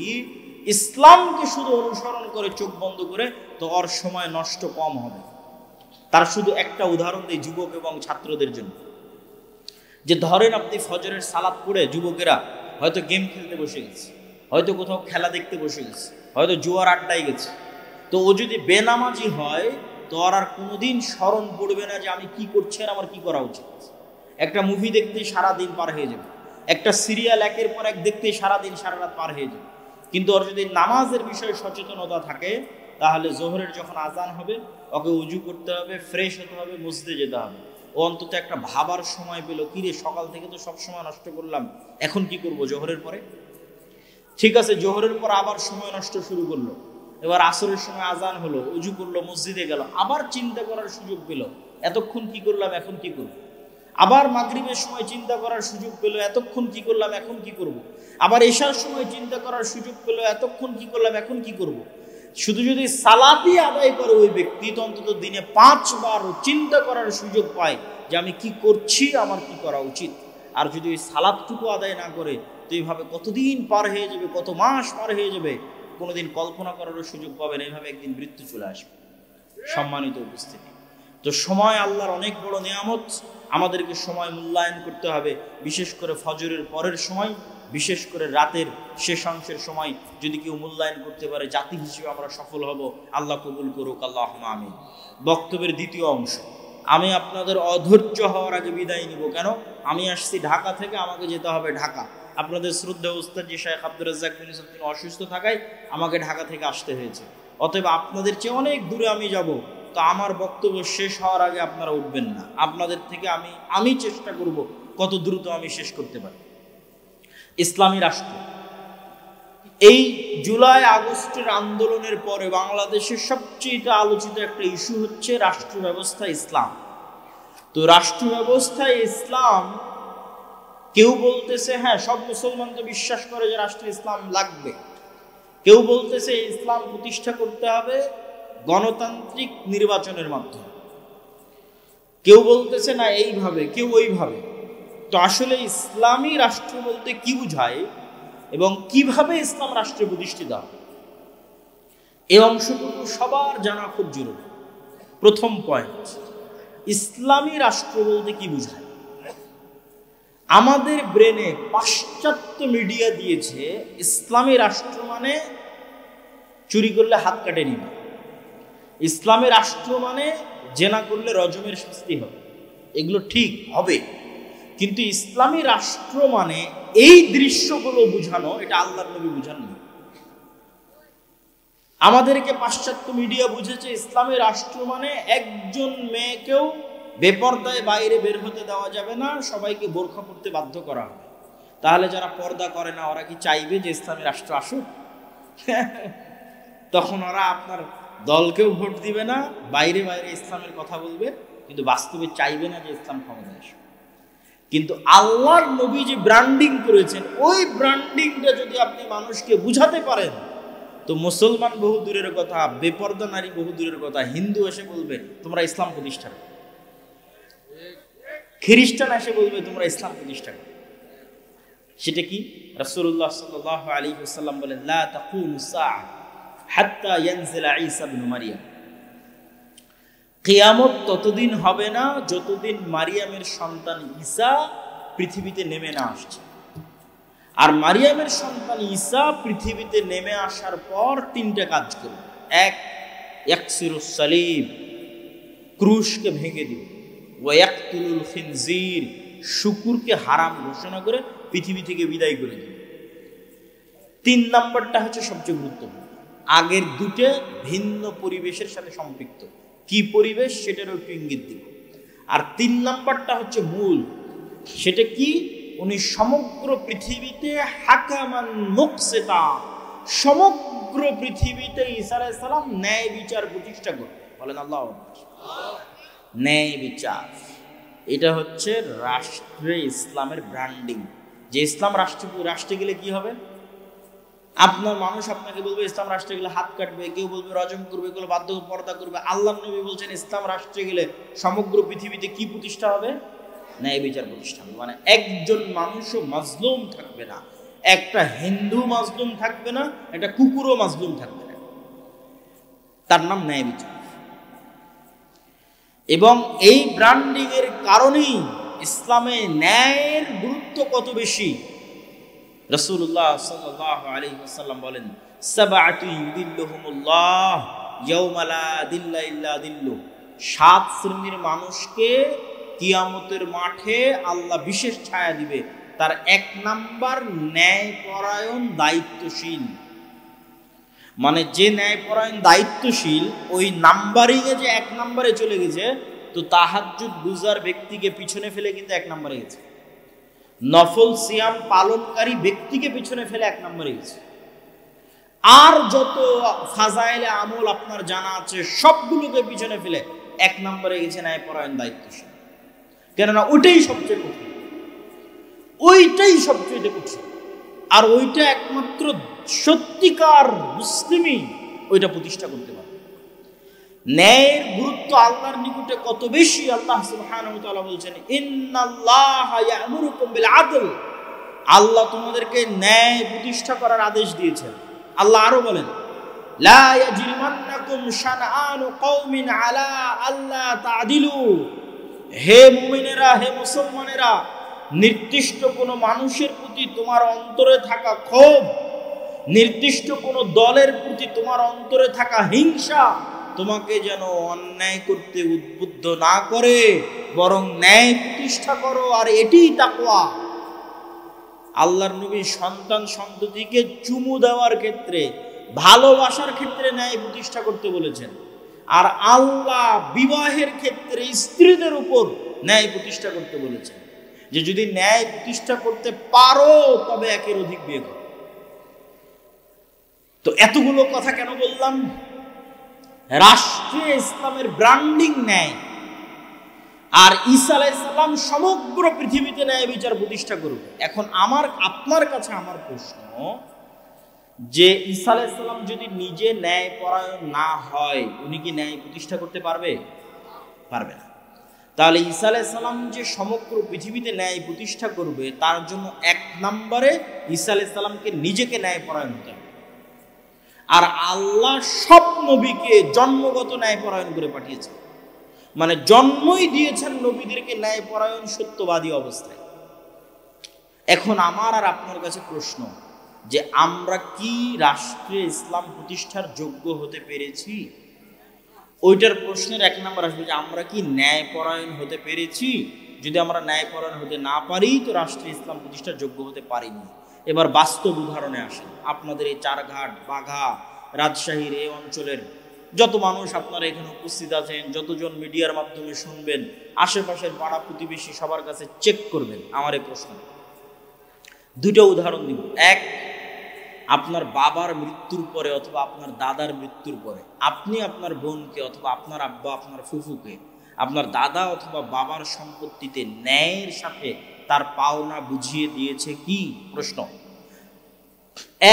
ইসলামকে শুধু অনুসরণ করে, চোখ বন্ধ করে, তো ওর সময় নষ্ট কম হবে। তার শুধু একটা উদাহরণ দিই যুবক এবং ছাত্রদের জন্য। যে ধরেন আপনি ফজরের সালাত পড়ে যুবকেরা হয়তো গেম খেলতে বসে গেছে, হয়তো কোথাও খেলা দেখতে বসে গেছে, হয়তো জুয়ার আড্ডায় গেছে। তো ও যদি বেনামাজি হয়, তো আর কোনোদিন স্মরণ পড়বে না যে আমি কি করছি আর আমার কি করা উচিত। একটা মুভি দেখতেই সারাদিন পার হয়ে যাবে, একটা সিরিয়াল একের পর এক দেখতেই সারাদিন সারা রাত পার হয়ে যাবে। কিন্তু ওর যদি নামাজের বিষয়ে সচেতনতা থাকে, তাহলে জোহরের যখন আজান হবে, ওকে উজু করতে হবে, ফ্রেশ হতে হবে, মসজিদে যেতে হবে। ও অন্তত একটা ভাবার সময় পেল, কিরে সকাল থেকে তো সব সময় নষ্ট করলাম, এখন কি করব জোহরের পরে। ঠিক আছে, জোহরের পর আবার সময় নষ্ট শুরু করলো, এবার আসরের সময় আজান হলো, উজু করলো, মসজিদে গেল, আবার চিন্তা করার সুযোগ পেল, এতক্ষণ কি করলাম, এখন কি করব। আবার মাগরিবের সময় চিন্তা করার সুযোগ পেল, এতক্ষণ কি করলাম, এখন কি করব। আবার এশার সময় চিন্তা করার সুযোগ পেল, এতক্ষণ কি করলাম, এখন কি করব। শুধু যদি সালাতই আদায় করে ওই ব্যক্তি, তো অন্তত দিনে 5 বার চিন্তা করার সুযোগ পায় যে আমি কি করছি, আমার কি করা উচিত। আর যদি ওই সালাদটুকু আদায় না করে, তো এইভাবে কতদিন পার হয়ে যাবে, কত মাস পার হয়ে যাবে, কোনোদিন কল্পনা করারও সুযোগ পাবেন। এইভাবে একদিন মৃত্যু চলে আসবে। সম্মানিত উপস্থিতি, তো সময় আল্লাহর অনেক বড় নিয়ামত। আমাদেরকে সময় মূল্যায়ন করতে হবে, বিশেষ করে ফজরের পরের সময়, বিশেষ করে রাতের শেষাংশের সময় যদি কেউ মূল্যায়ন করতে পারে, জাতি হিসেবে আমরা সফল হব। আল্লাহ কবুল করুক, আল্লাহুম্মা আমিন। বক্তব্যের দ্বিতীয় অংশ, আমি আপনাদের অধৈর্য হওয়ার আগে বিদায় নিব। কেন? আমি আসছি ঢাকা থেকে, আমাকে যেতে হবে ঢাকা। আপনাদের শ্রদ্ধেয় উস্তাদ জি শেখ আব্দুর রাজ্জাক বিন ইউসুফ তিনি অসুস্থ থাকায় আমাকে ঢাকা থেকে আসতে হয়েছে। অতএব আপনাদের চেয়ে অনেক দূরে আমি যাব, তো আমার বক্তব্য শেষ হওয়ার আগে আপনারা উঠবেন না। আপনাদের থেকে আমি চেষ্টা করব কত দ্রুত আমি শেষ করতে পারি। ইসলামী রাষ্ট্র, এই জুলাই আগস্টের আন্দোলনের পরে বাংলাদেশের সবচেয়ে আলোচিত একটা ইস্যু হচ্ছে রাষ্ট্র ব্যবস্থা ইসলাম। তো রাষ্ট্র ব্যবস্থায় ইসলাম, কেউ বলতেছে হ্যাঁ সব মুসলমান তো বিশ্বাস করে যে রাষ্ট্রে ইসলাম লাগবে, কেউ বলতেছে ইসলাম প্রতিষ্ঠা করতে হবে গণতান্ত্রিক নির্বাচনের মাধ্যমে, কেউ বলতেছে না এইভাবে, কেউ ওইভাবে। তো আসলে ইসলামী রাষ্ট্র বলতে কি বুঝায় এবং কিভাবে ইসলাম রাষ্ট্রে প্রতিষ্ঠিত হবে, এই অংশটুকু সবার জানা খুব জরুরি। প্রথম পয়েন্ট, ইসলামী রাষ্ট্র বলতে কি বুঝায়। আমাদের ব্রেনে পাশ্চাত্য মিডিয়া দিয়েছে ইসলামী রাষ্ট্র মানে চুরি করলে হাত কাটে নিবে, ইসলামী রাষ্ট্র মানে জেনা করলে রজমের শাস্তি হবে। এগুলো ঠিক হবে, কিন্তু ইসলামী রাষ্ট্র মানে এই দৃশ্যগুলো বুঝানো, এটা আল্লাহর নবী বুঝাননি। আমাদেরকে পাশ্চাত্য মিডিয়া বুঝেছে ইসলামী রাষ্ট্র মানে একজন মেয়েকেও বেপর্দায় বাইরে বের হতে দেওয়া যাবে না, সবাইকে বোরখা পরতে বাধ্য করা হবে। তাহলে যারা পর্দা করে না ওরা কি চাইবে যে ইসলামী রাষ্ট্র আসুক? তখন ওরা আপনার দলকেও ভোট দিবে না, বাইরে বাইরে ইসলামের কথা বলবে, কিন্তু বাস্তবে চাইবে না যে ইসলাম ক্ষমতায় আসুক। কিন্তু আল্লাহর নবী যে ব্র্যান্ডিং করেছেন, ওই ব্র্যান্ডিংটা যদি আপনি মানুষকে বুঝাতে পারেন, তো মুসলমান বহু দূরের কথা, বেপর্দা নারী বহু দূরের কথা, হিন্দু এসে বলবে তোমরা ইসলাম প্রতিষ্ঠা করো, খ্রিস্টান এসে বলবে তোমরা ইসলাম প্রতিষ্ঠা করো। সেটা কি? রাসূলুল্লাহ সাল্লাল্লাহু আলাইহি ওয়াসাল্লাম বলেন, লা তাকুমুস সাআহ হাত্তা ইয়ানজিলা ঈসা ইবনে মারইয়াম। কিয়ামত ততদিন হবে না যতদিন মারিয়ামের সন্তান ঈসা পৃথিবীতে নেমে না আসছে। আর মারিয়ামের সন্তান ঈসা পৃথিবীতে নেমে আসার পর তিনটা কাজ করবে। এক, ইয়াকসিরুস সালিব, ক্রুশকে ভেঙে দিবে। ওয়া ইয়াকতুলুল খিনজির, শুকুরকে হারাম ঘোষণা করে পৃথিবী থেকে বিদায় করে দিবে। তিন নাম্বারটা হচ্ছে সবচেয়ে গুরুত্বপূর্ণ। আগের দুটো ভিন্ন পরিবেশের সাথে সম্পৃক্ত। কি পরিবেশ সেটারও একটু ইঙ্গিত দিব। আর তিন নাম্বারটা হচ্ছে মূল। সেটা কি? উনি সমগ্র পৃথিবীতে হাকামান মুকসিতা, সমগ্র পৃথিবীতে ঈসা আলাইহিস সালাম ন্যায় বিচার প্রতিষ্ঠা করবে। বলেন আল্লাহু আকবার। ন্যায় বিচার, এটা হচ্ছে রাষ্ট্রে ইসলামের ব্র্যান্ডিং। যে ইসলাম রাষ্ট্রে গেলে কি হবে? আপনার মানুষ আপনাকে বলবে ইসলাম রাষ্ট্রে গেলে হাত কাটবে, কেউ বলবে রজম করবে, কেউ বাধ্য পর্দা করবে। আল্লাহর নবী বলছেন ইসলাম রাষ্ট্রে গেলে সমগ্র পৃথিবীতে কি প্রতিষ্ঠা হবে? ন্যায় বিচার প্রতিষ্ঠা হবে। মানে একজন মানুষও মাজলুম থাকবে না, একটা হিন্দু মাজলুম থাকবে না, একটা কুকুরও মাজলুম থাকবে না। তার নাম ন্যায় বিচার। এবং এই ব্র্যান্ডিং এর কারণেই ইসলামে ন্যায়ের গুরুত্ব কত বেশি। রাসূলুল্লাহ সাল্লাল্লাহু আলাইহি ওয়াসাল্লাম বলেন, সাবআতু ইউদিল্লুহুমুল্লাহ ইয়াওমা লা দিল্লা ইল্লা দিল্লু। 7 শ্রেণীর মানুষকে কিয়ামতের মাঠে আল্লাহ বিশেষ ছায়া দিবে। তার 1 নাম্বার ন্যায়পরায়ণ দায়িত্বশীল। মানে যে ন্যায়পরায়ণ দায়িত্বশীল, ওই নাম্বারিংয়ে যে 1 নম্বরে চলে গেছে, তো তাহাজ্জুদ গুজার ব্যক্তিকে পিছনে ফেলে কিন্তু 1 নম্বরে গেছে। নফল সিয়াম পালনকারী ব্যক্তিকে পিছনে ফেলে 1 নম্বরে গেছে। আর যত ফাজাইলে আমল আপনার জানা আছে সবগুলোকে পিছনে ফেলে 1 নম্বরে গেছে ন্যায়পরায়ণ দায়িত্বশীল। কেননা ওইটাই সবচেয়ে কঠিন, ওইটাই সবচেয়ে কঠিন। আর ওইটা একমাত্র সত্যিকার মুসলিমই ওইটা প্রতিষ্ঠা করতে পারে। ন্যায়ের গুরুত্ব আল্লাহর নিকটে কত বেশি, আল্লাহ সুবহানাহু ওয়া তাআলা বলছেন, ইন্নাল্লাহা ইয়া'মুরুকুম বিল আদল, আল্লাহ তোমাদেরকে ন্যায় প্রতিষ্ঠা করার আদেশ দিয়েছেন। আল্লাহ আরো বলেন, লা ইয়াজরিমান্নাকুম শানআনু কওমিন আলা আল্লা তা'দিলু, হে মুমিনেরা, হে মুসলমানেরা, নির্দিষ্ট কোনো মানুষের প্রতি তোমার অন্তরে থাকা ক্ষোভ, নির্দিষ্ট কোনো দলের প্রতি তোমার অন্তরে থাকা হিংসা তোমাকে যেন অন্যায় করতে উদ্বুদ্ধ না করে, বরং ন্যায় প্রতিষ্ঠা করো, আর এটিই তাকওয়া। আল্লাহর নবী সন্তান সন্ততিকে চুমু দেওয়ার ক্ষেত্রে, ভালোবাসার ক্ষেত্রে ন্যায় প্রতিষ্ঠা করতে বলেছেন, আর আল্লাহ বিবাহের ক্ষেত্রে স্ত্রীদের উপর ন্যায় প্রতিষ্ঠা করতে বলেছেন, যে যদি ন্যায় প্রতিষ্ঠা করতে পারো তবে একের অধিক বিয়ে করো। তো এতগুলো কথা কেন বললাম? রাষ্ট্রে ইসলামের ব্র্যান্ডিং ন্যায়, আর ঈসা আলাইহিস সালাম সমগ্র পৃথিবীতে ন্যায় বিচার প্রতিষ্ঠা করবে। এখন আপনার কাছে আমার প্রশ্ন, যে ঈসা আলাইহিস সালাম যদি নিজে ন্যায় পরায়ণ না হয়, উনি কি ন্যায় প্রতিষ্ঠা করতে পারবে? পারবে না। তাহলে ঈসা আলাইহিস সালাম যে সমগ্র পৃথিবীতে ন্যায় প্রতিষ্ঠা করবে, তার জন্য এক নম্বরে ঈসা আলাইহিস সালামকে নিজেকে ন্যায় পরায়ণ হতে হবে। আর আল্লাহ সব নবীকে জন্মগত ন্যায় পরায়ণ করে পাঠিয়েছেন, মানে জন্মই দিয়েছেন নবীদেরকে ন্যায় পরায়ণ সত্যবাদী অবস্থায়। এখন আমার আর আপনার কাছে প্রশ্ন, যে আমরা কি রাষ্ট্রে ইসলাম প্রতিষ্ঠার যোগ্য হতে পেরেছি? ওইটার প্রশ্নের এক নম্বর আসবে যে আমরা কি ন্যায় পরায়ণ হতে পেরেছি। যদি আমরা ন্যায় পরায়ণ হতে না পারি, তো রাষ্ট্রে ইসলাম প্রতিষ্ঠার যোগ্য হতে পারিনি। এবার বাস্তব উদাহরণে আসেন। আপনাদের এই চারঘাট, বাঘা, রাজশাহীর এই অঞ্চলের যত মানুষ আপনারা এখানে উপস্থিত আছেন, যতজন মিডিয়ার মাধ্যমে শুনবেন, আশেপাশের পাড়া প্রতিবেশী সবার কাছে চেক করবেন আমার এই প্রশ্ন। দুটো উদাহরণ দিব। এক, আপনার বাবার মৃত্যুর পরে অথবা আপনার দাদার মৃত্যুর পরে আপনি আপনার বোনকে অথবা আপনার আব্বা, আপনার ফুফুকে আপনার দাদা অথবা বাবার সম্পত্তিতে ন্যায়ের সাথে তার পাওনা বুঝিয়ে দিয়েছে কি? প্রশ্ন।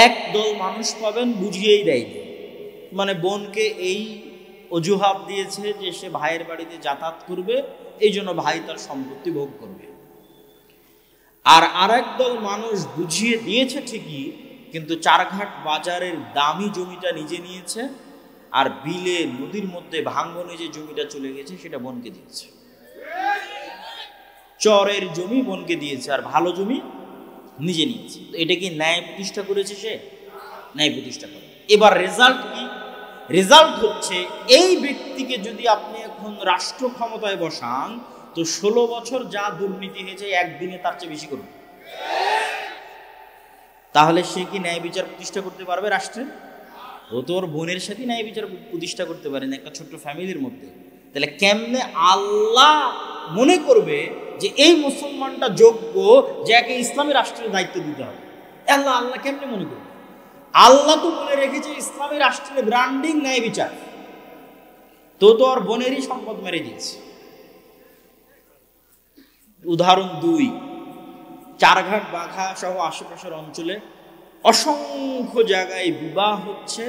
এক দল মানুষ পাবেন বুঝিয়েই দেয়নি, মানে বোনকে এই অজুহাত দিয়েছে যে সে ভাইয়ের বাড়িতে যাতায়াত করবে, এই জন্য ভাই তার সম্পত্তি ভোগ করবে। আর আরেক দল মানুষ বুঝিয়ে দিয়েছে ঠিকই, কিন্তু চারঘাট বাজারের দামি জমিটা নিজে নিয়েছে, আর বিলে নদীর মধ্যে ভাঙ্গনে যে জমিটা চলে গেছে সেটা বোনকে দিয়েছে। চরের জমি বোনকে দিয়েছে, আর ভালো জমি নিজে নিয়েছে। তো এটা কি ন্যায় প্রতিষ্ঠা করেছে? সে ন্যায় প্রতিষ্ঠা করে। এবার রেজাল্ট কি? রেজাল্ট হচ্ছে, এই ব্যক্তিকে যদি আপনি এখন রাষ্ট্র ক্ষমতায় বসান, তো 16 বছর যা দুর্নীতি হয়েছে একদিনে তার চেয়ে বেশি করবে। তাহলে সে কি ন্যায় বিচার প্রতিষ্ঠা করতে পারবে রাষ্ট্রে? ও তো ওর বোনের সাথে ন্যায় বিচার প্রতিষ্ঠা করতে পারে না, একটা ছোট্ট ফ্যামিলির মধ্যে। তাহলে কেমনে আল্লাহ মনে করবে যে এই মুসলমানটা যোগ্য যে একে ইসলামী রাষ্ট্রের দায়িত্ব দিতে হবে? আল্লাহ কেমনে মনে করবে? আল্লাহ তো বলে রেখেছে ইসলামী রাষ্ট্রের ব্র্যান্ডিং ন্যায় বিচার, তো ওর বোনেরই সম্পদ মেরে দিয়েছে। উদাহরণ 2, চারঘাট, বাঘা সহ আশেপাশের অঞ্চলে অসংখ্য জায়গায় বিবাহ হচ্ছে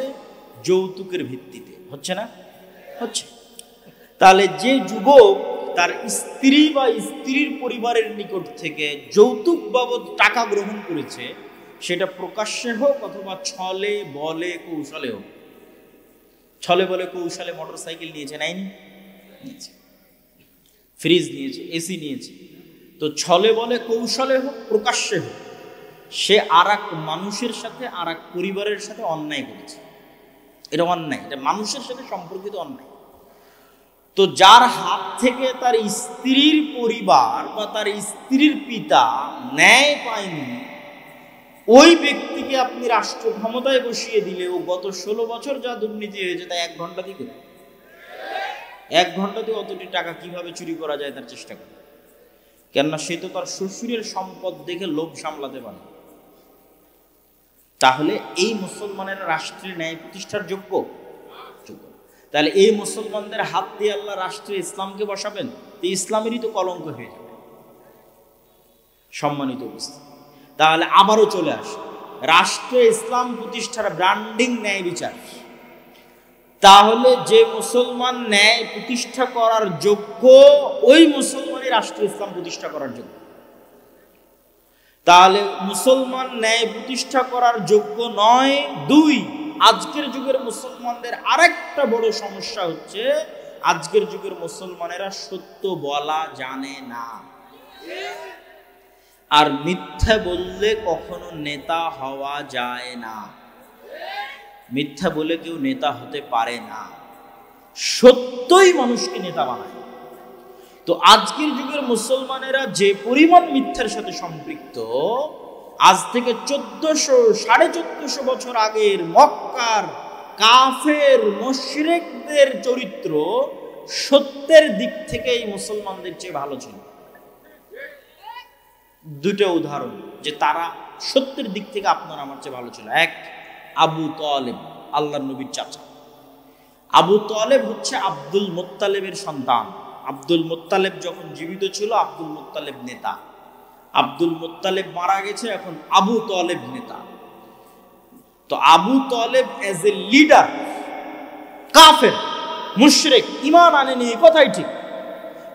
যৌতুকের ভিত্তিতে, হচ্ছে না? হচ্ছে। তাহলে যে যুবক তার স্ত্রী বা স্ত্রীর পরিবারের নিকট থেকে যৌতুক বাবদ টাকা গ্রহণ করেছে, সেটা প্রকাশ্যে হোক অথবা ছলে বলে কৌশলে হোক। ছলে বলে কৌশলে মোটরসাইকেল নিয়েছে, নাইনি? নিয়েছে। ফ্রিজ নিয়েছে, এসি নিয়েছে। তো ছলে বলে কৌশলে হোক, প্রকাশ্যে হোক, সে আর এক মানুষের সাথে, আর এক পরিবারের সাথে অন্যায় করেছে। এটা অন্যায়, এটা মানুষের সাথে সম্পর্কিত অন্যায়। তো যার হাত থেকে তার স্ত্রীর পরিবার বা তার স্ত্রীর পিতা ন্যায় পায়নি, ওই ব্যক্তিকে আপনি রাষ্ট্র ক্ষমতায় বসিয়ে দিলে ও গত 16 বছর যা দুর্নীতি হয়েছে তা 1 ঘন্টাতেই করে। 1 ঘন্টাতে অতটি টাকা কিভাবে চুরি করা যায় তার চেষ্টা করে। কেননা সে তো তার শ্বশুরের সম্পদ দেখে লোভ সামলাতে পারে। তাহলে এই মুসলমানের রাষ্ট্রের ন্যায় প্রতিষ্ঠার যোগ্য? তাহলে এই মুসলমানদের হাত দিয়ে আল্লাহ রাষ্ট্রে ইসলামকে বসাবেন, তো ইসলামেরই তো কলঙ্ক হয়ে যাবে। সম্মানিত উপস্থিতি, তাহলে আবারও চলে আসে রাষ্ট্রে ইসলাম প্রতিষ্ঠার ব্র্যান্ডিং ন্যায় বিচার। তাহলে যে মুসলমান ন্যায় প্রতিষ্ঠা করার যোগ্য, ওই মুসলমানই রাষ্ট্র ইসলাম প্রতিষ্ঠা করার যোগ্য। তাহলে মুসলমান ন্যায় প্রতিষ্ঠা করার যোগ্য নয়। দুই, আজকের যুগের মুসলমানদের আরেকটা বড় সমস্যা হচ্ছে, আজকের যুগের মুসলমানেরা সত্য বলা জানে না, আর মিথ্যা বললে কখনো নেতা হওয়া যায় না। মিথ্যা বলে কেউ নেতা হতে পারে না, সত্যই মানুষকে নেতা বানায়। তো আজকের যুগের মুসলমানেরা যে পরিমাণ মিথ্যার সাথে সম্পৃক্ত, আজ থেকে 1400-1450 বছর আগের মক্কার কাফের মুশরিকদের চরিত্র সত্যের দিক থেকে এই মুসলমানদের চেয়ে ভালো ছিল। দুটো উদাহরণ যে তারা সত্যের দিক থেকে আপনার আমার চেয়ে ভালো ছিল। এক, আবু তালেব, আল্লাহর নবীর চাচা। আবু তালেব হচ্ছে আব্দুল মুত্তালিবের সন্তান। আব্দুল মুত্তালিব যখন জীবিত ছিল আব্দুল মুত্তালিব নেতা, আব্দুল মুত্তালিব মারা গেছে, এখন আবু তালেব নেতা। তো Abu Talib as a leader কাফের মুশরিক, ঈমান আনেনি, এই কথাই ঠিক,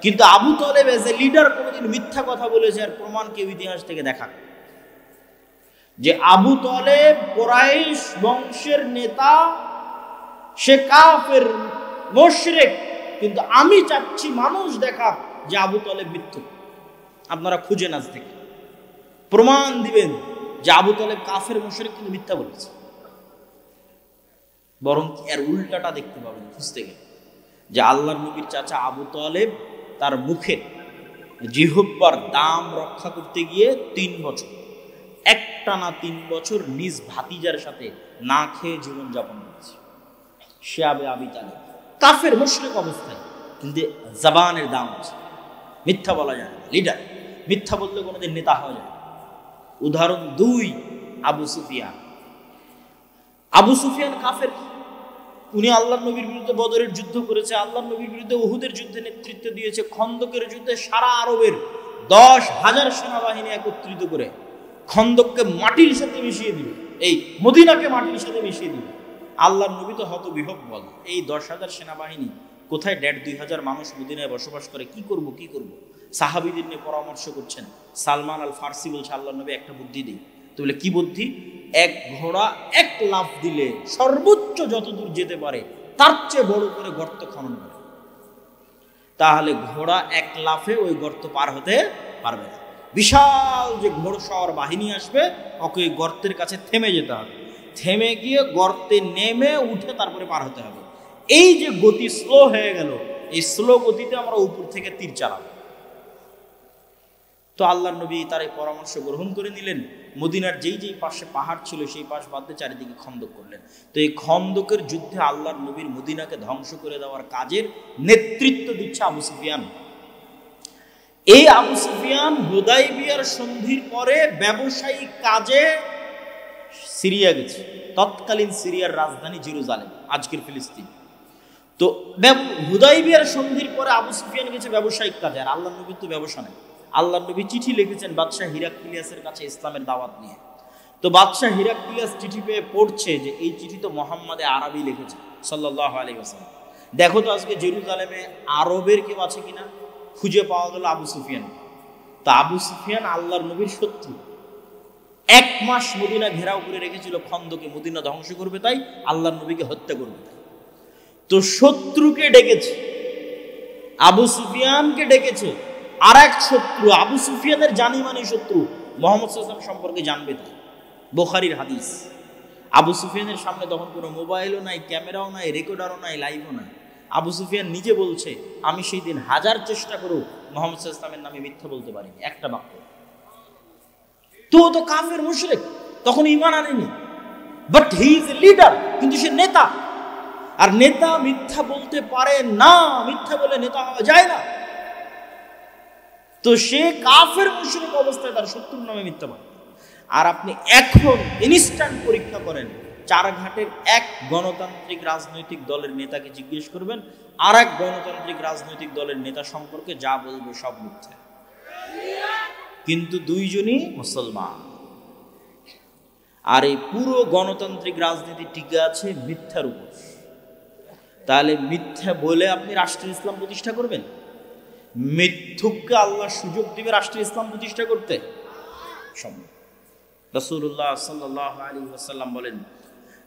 কিন্তু Abu Talib as a leader কোনোদিন মিথ্যা কথা বলেছে আর প্রমাণ কেউ ইতিহাস থেকে দেখা যে আবু তালেব কুরাইশ বংশের নেতা, সে কাফের মুশরিক, কিন্তু আমি চাচ্ছি মানুষ দেখা যে আবু তালেব মিথ্যুক। আপনারা খুঁজেন আজ থেকে, প্রমাণ দিবেন যে আবু তালেব কাফের মুশরিক কিন্তু মিথ্যা বলেছে। বরং এর উল্টাটা দেখতে পাবেন খুঁজতে গেলে, যে আল্লাহর নবীর চাচা আবু তালেব তার মুখে জিহ্বার দাম রক্ষা করতে গিয়ে 3 বছর, একটানা 3 বছর নিজ ভাতিজার সাথে না খেয়ে জীবনযাপন করেছে। সে আবি তালেব কাফের মুশরিক অবস্থায়, কিন্তু জবানের দাম আছে, মিথ্যা বলা যায় না, লিডার। মিথ্যা বললে কোনোদিন নেতা হওয়া যায় না। উদাহরণ 2, আবু সুফিয়ান। আবু সুফিয়ান কাফের, উনি আল্লাহর নবীর বিরুদ্ধে বদরের যুদ্ধ করেছে, আল্লাহর নবীর বিরুদ্ধে উহুদের যুদ্ধে নেতৃত্ব দিয়েছে, খন্দকের যুদ্ধে সারা আরবের 10,000 সেনাবাহিনী একত্রিত করে খন্দককে মাটির সাথে মিশিয়ে দিল, এই মদিনাকে মাটির সাথে মিশিয়ে দিল। আল্লাহর নবী তো হতবিহ্বল, এই 10,000 সেনাবাহিনী কোথায় 1,500-2,000 মানুষ মদিনায় বসবাস করে, কি করব। সাহাবীদের নিয়ে পরামর্শ করছেন। সালমান আল ফার্সি বলছে, আল্লাহর নবী একটা বুদ্ধি দিই। তো বলে কি বুদ্ধি? এক ঘোড়া 1 লাফ দিলে সর্বোচ্চ যতদূর যেতে পারে তার চেয়ে বড় করে গর্ত খনন করে, তাহলে ঘোড়া 1 লাফে ওই গর্ত পার হতে পারবে না। বিশাল যে ঘোড়সওয়ার বাহিনী আসবে, ওকে ওই গর্তের কাছে থেমে যেতে হবে, থেমে গিয়ে গর্তে নেমে উঠে তারপরে পার হতে হবে। এই যে গতি স্লো হয়ে গেল, এই স্লো গতিতে আমরা উপর থেকে তীর চালাবো। তো আল্লাহর নবী তার এই পরামর্শ গ্রহণ করে নিলেন। মদিনার যেই পাশে পাহাড় ছিল সেই পাশ বাদ দিয়ে চারিদিকে খন্দক করলেন। তো এই খন্দকের যুদ্ধে আল্লাহর নবীর মদিনাকে ধ্বংস করে দেওয়ার কাজের নেতৃত্ব দিচ্ছে আবু সুফিয়ান। এই আবু সুফিয়ান হুদাইবিয়ার সন্ধির পরে ব্যবসায়িক কাজে সিরিয়া গেছে, তৎকালীন সিরিয়ার রাজধানী জেরুজালেম, আজকের ফিলিস্তিন। তো হুদাইবিয়ার সন্ধির পরে আবু সুফিয়ান গেছে ব্যবসায়িক কাজে, আর আল্লাহর নবীর তো ব্যবসা নেই। আল্লাহর নবী চিঠি লিখেছেন বাদশাহ হিরাক্লিয়াসের কাছে ইসলামের দাওয়াত নিয়ে। তো বাদশাহ হিরাক্লিয়াস চিঠি পেয়ে পড়ছে যে এই চিঠি তো মোহাম্মদে আরবি লিখেছে সাল্লাল্লাহু আলাইহি ওয়াসাল্লাম। দেখো তো আজকে জেরুজালেমে আরবের কেউ আছে কিনা। খুঁজে পাওয়া গেল আবু সুফিয়ান। তা আবু সুফিয়ান আল্লাহর নবীর শত্রু, 1 মাস মদিনা ঘেরাও করে রেখেছিল খন্দকে, মদিনা ধ্বংস করবে তাই, আল্লাহর নবীকে হত্যা করবে তাই। তো শত্রুকে ডেকেছে, আবু সুফিয়ানকে ডেকেছে, আর এক শত্রু, আবু সুফিয়ানের জানি মানি শত্রু, মুহাম্মদ সাল্লাল্লাহু আলাইহি ওয়াসাল্লাম সম্পর্কে জানবে তাই। বুখারীর হাদিস। আবু সুফিয়ানের সামনে তখন কোনো মোবাইলও নাই, ক্যামেরাও নাই, রেকর্ডারও নাই, লাইভও নাই। আবু সুফিয়ান নিজে বলছে, আমি সেই দিন 1000 চেষ্টা করেও মুহাম্মদ সাল্লাল্লাহু আলাইহি ওয়াসাল্লামের নামে মিথ্যা বলতে পারিনি, একটা বাক্য। তো কাফের মুশরিক, তখন ঈমান আনেনি, but he is a leader, কিন্তু সে নেতা। আর নেতা মিথ্যা বলতে পারে না, মিথ্যা বলে নেতা হওয়া যায় না। তো সে কাফের মুশরিক অবস্থায় তার শত্রুর নামে মিথ্যা বলে। আর আপনি এখন ইনস্ট্যান্ট পরীক্ষা করেন, 4 ঘাটের এক গণতান্ত্রিক রাজনৈতিক দলের নেতাকে জিজ্ঞেস করবেন, আর এক গণতান্ত্রিক রাজনৈতিক দলের নেতা সম্পর্কে যা বলবে সব মিথ্যা, কিন্তু দুইজনই মুসলমান। আর এই পুরো গণতান্ত্রিক রাজনীতি টিকে আছে মিথ্যার উপর। তাহলে মিথ্যা বলে আপনি রাষ্ট্রীয় ইসলাম প্রতিষ্ঠা করবেন? মিথ্যুককে আল্লাহ সুযোগ দিবে রাষ্ট্রীয় ইসলাম প্রতিষ্ঠা করতে? সম্ভব। রাসূলুল্লাহ সাল্লাল্লাহু আলাইহি ওয়াসাল্লাম বলেন,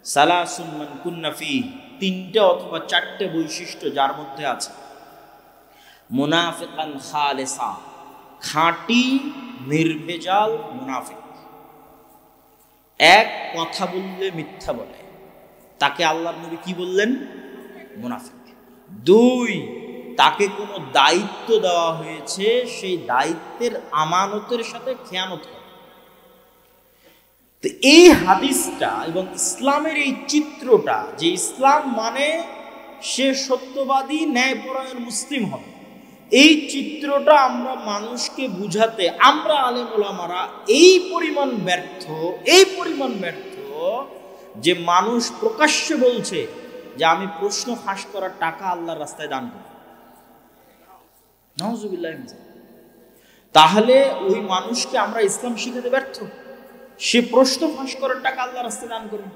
সালাসুন মান কুন্না ফি, তিনটে অথবা চারটে বৈশিষ্ট্য যার মধ্যে আছে, মুনাফিকান খালিসা, খাঁটি নির্ভেজাল মুনাফিক। এক, কথা বললে মিথ্যা বলে, তাকে আল্লাহর নবী কি বললেন? মুনাফিক। দুই, তাকে কোনো দায়িত্ব দেওয়া হয়েছে, সেই দায়িত্বের আমানতের সাথে খেয়ানত করে। তো এই হাদিসটা এবং ইসলামের এই চিত্রটা, যে ইসলাম মানে সে সত্যবাদী ন্যায়পরায়ণ মুসলিম হবে, এই চিত্রটা আমরা মানুষকে বুঝাতে আমরা আলেম ওলামারা এই পরিমাণ ব্যর্থ যে মানুষ প্রকাশ্যে বলছে যে আমি প্রশ্ন ফাঁস করার টাকা আল্লাহর রাস্তায় দান করি। নাউজুবিল্লাহ। তাহলে ওই মানুষকে আমরা ইসলাম শিখাতে ব্যর্থ। সে প্রশ্ন ফাঁস করার টাকা আল্লাহর রাস্তায় দান করুন।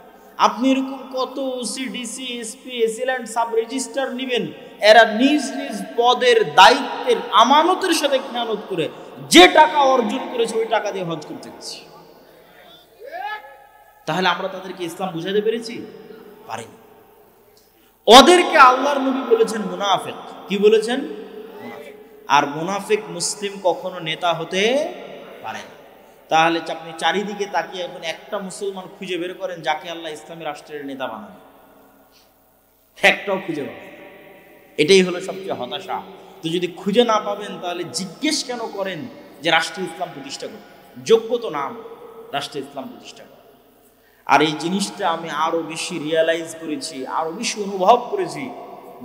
আপনি এরকম কত OC, DC, SP, AC land, sub registrar নিবেন, এরা নিজ নিজ পদের দায়িত্বের আমানতের সাথে খেয়ানত করে যে টাকা অর্জন করেছে ওই টাকা দিয়ে হজ করতে গেছে। তাহলে আমরা তাদেরকে ইসলাম বুঝাতে পেরেছি? পারিনি। ওদেরকে আল্লাহর নবী বলেছেন মুনাফিক। কি বলেছেন? মুনাফিক। আর মুনাফিক মুসলিম কখনো নেতা হতে পারে না। তাহলে আপনি চারিদিকে তাকিয়ে এখন একটা মুসলমান খুঁজে বের করেন যাকে আল্লাহ ইসলামী রাষ্ট্রের নেতা বানাবে, একটাও খুঁজে পাবেন। এটাই হলো সবচেয়ে হতাশা। তো যদি খুঁজে না পাবেন তাহলে জিজ্ঞেস কেন করেন যে রাষ্ট্রীয় ইসলাম প্রতিষ্ঠা করুন? যোগ্য তো নাম রাষ্ট্রীয় ইসলাম প্রতিষ্ঠা করা। আর এই জিনিসটা আমি আরো বেশি রিয়ালাইজ করেছি, আরো বেশি অনুভব করেছি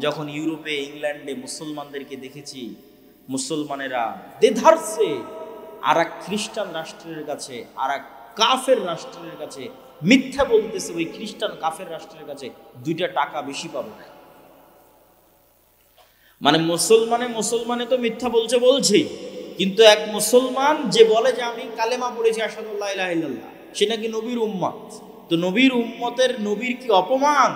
যখন ইউরোপে, ইংল্যান্ডে মুসলমানদেরকে দেখেছি। মুসলমানেরা দেধারসে আর এক খ্রিস্টান রাষ্ট্রের কাছে, আর এক কাফের রাষ্ট্রের কাছে মিথ্যা বলতেছে। ওই খ্রিস্টান কাফের রাষ্ট্রের কাছে 2টা টাকা বেশি পাবে না। মানে মুসলমানে তো মিথ্যা বলছেই, কিন্তু এক মুসলমান যে বলে যে আমি কালেমা পড়েছি আশহাদু আল্লা ইলাহা ইল্লাল্লাহ, সে নাকি নবীর উম্মত। তো নবীর উম্মতের নবীর কি অপমান,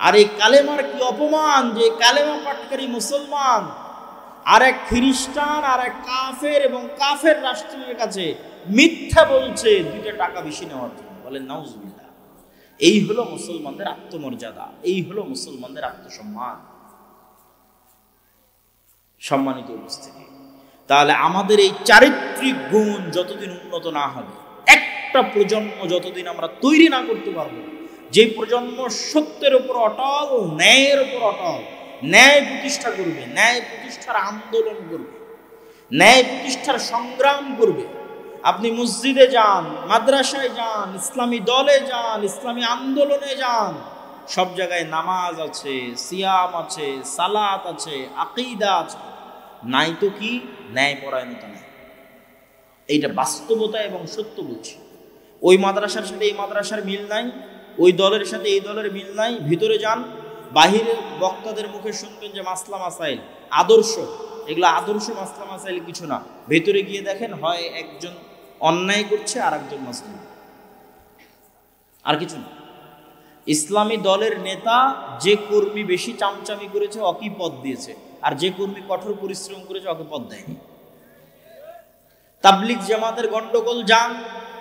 আর এই কালেমার কি অপমান যে কালেমা পাঠকারী মুসলমান আর এক খ্রিস্টান আর এক কাফের এবং কাফের রাষ্ট্রের কাছে মিথ্যা বলছে 2টা টাকা বেশি নেওয়ার জন্য। বলেন নাউজুবিল্লাহ। এই হলো মুসলমানদের আত্মমর্যাদা, এই হলো মুসলমানদের আত্মসম্মান। সম্মানিত উপস্থিতি, তাহলে আমাদের এই চারিত্রিক গুণ যতদিন উন্নত না হবে, একটা প্রজন্ম যতদিন আমরা তৈরি না করতে পারবো, যে প্রজন্ম সত্যের উপর অটল, ন্যায়ের উপর অটল, ন্যায় প্রতিষ্ঠা করবে, ন্যায় প্রতিষ্ঠার আন্দোলন করবে, ন্যায় প্রতিষ্ঠার সংগ্রাম করবে। আপনি মসজিদে যান, মাদ্রাসায় যান, ইসলামী দলে যান, ইসলামী আন্দোলনে যান, সব জায়গায় নামাজ আছে, সিয়াম আছে, সালাত আছে, আকীদা আছে, নাই তো কি ন্যায়পরায়ণতা নাই। এইটা বাস্তবতা এবং সত্য বলছি। ওই মাদ্রাসার সাথে এই মাদ্রাসার মিল নাই, ওই দলের সাথে এই দলের মিল নাই। ভিতরে যান, বাহিরের বক্তাদের মুখে শুনবেন যে মাসলা মাসাইল, আদর্শ, এগুলো আদর্শ মাসলা মাসাইল কিছু না। ভেতরে গিয়ে দেখেন হয় একজন অন্যায় করছে আর একজন মুসলিম, আর কিছু না। ইসলামী দলের নেতা যে কর্মী বেশি চামচামি করেছে ওকে পদ দিয়েছে, আর যে কর্মী কঠোর পরিশ্রম করেছে ওকে পদ দেয়নি। তাবলিগ জামাতের গন্ডগোল যান,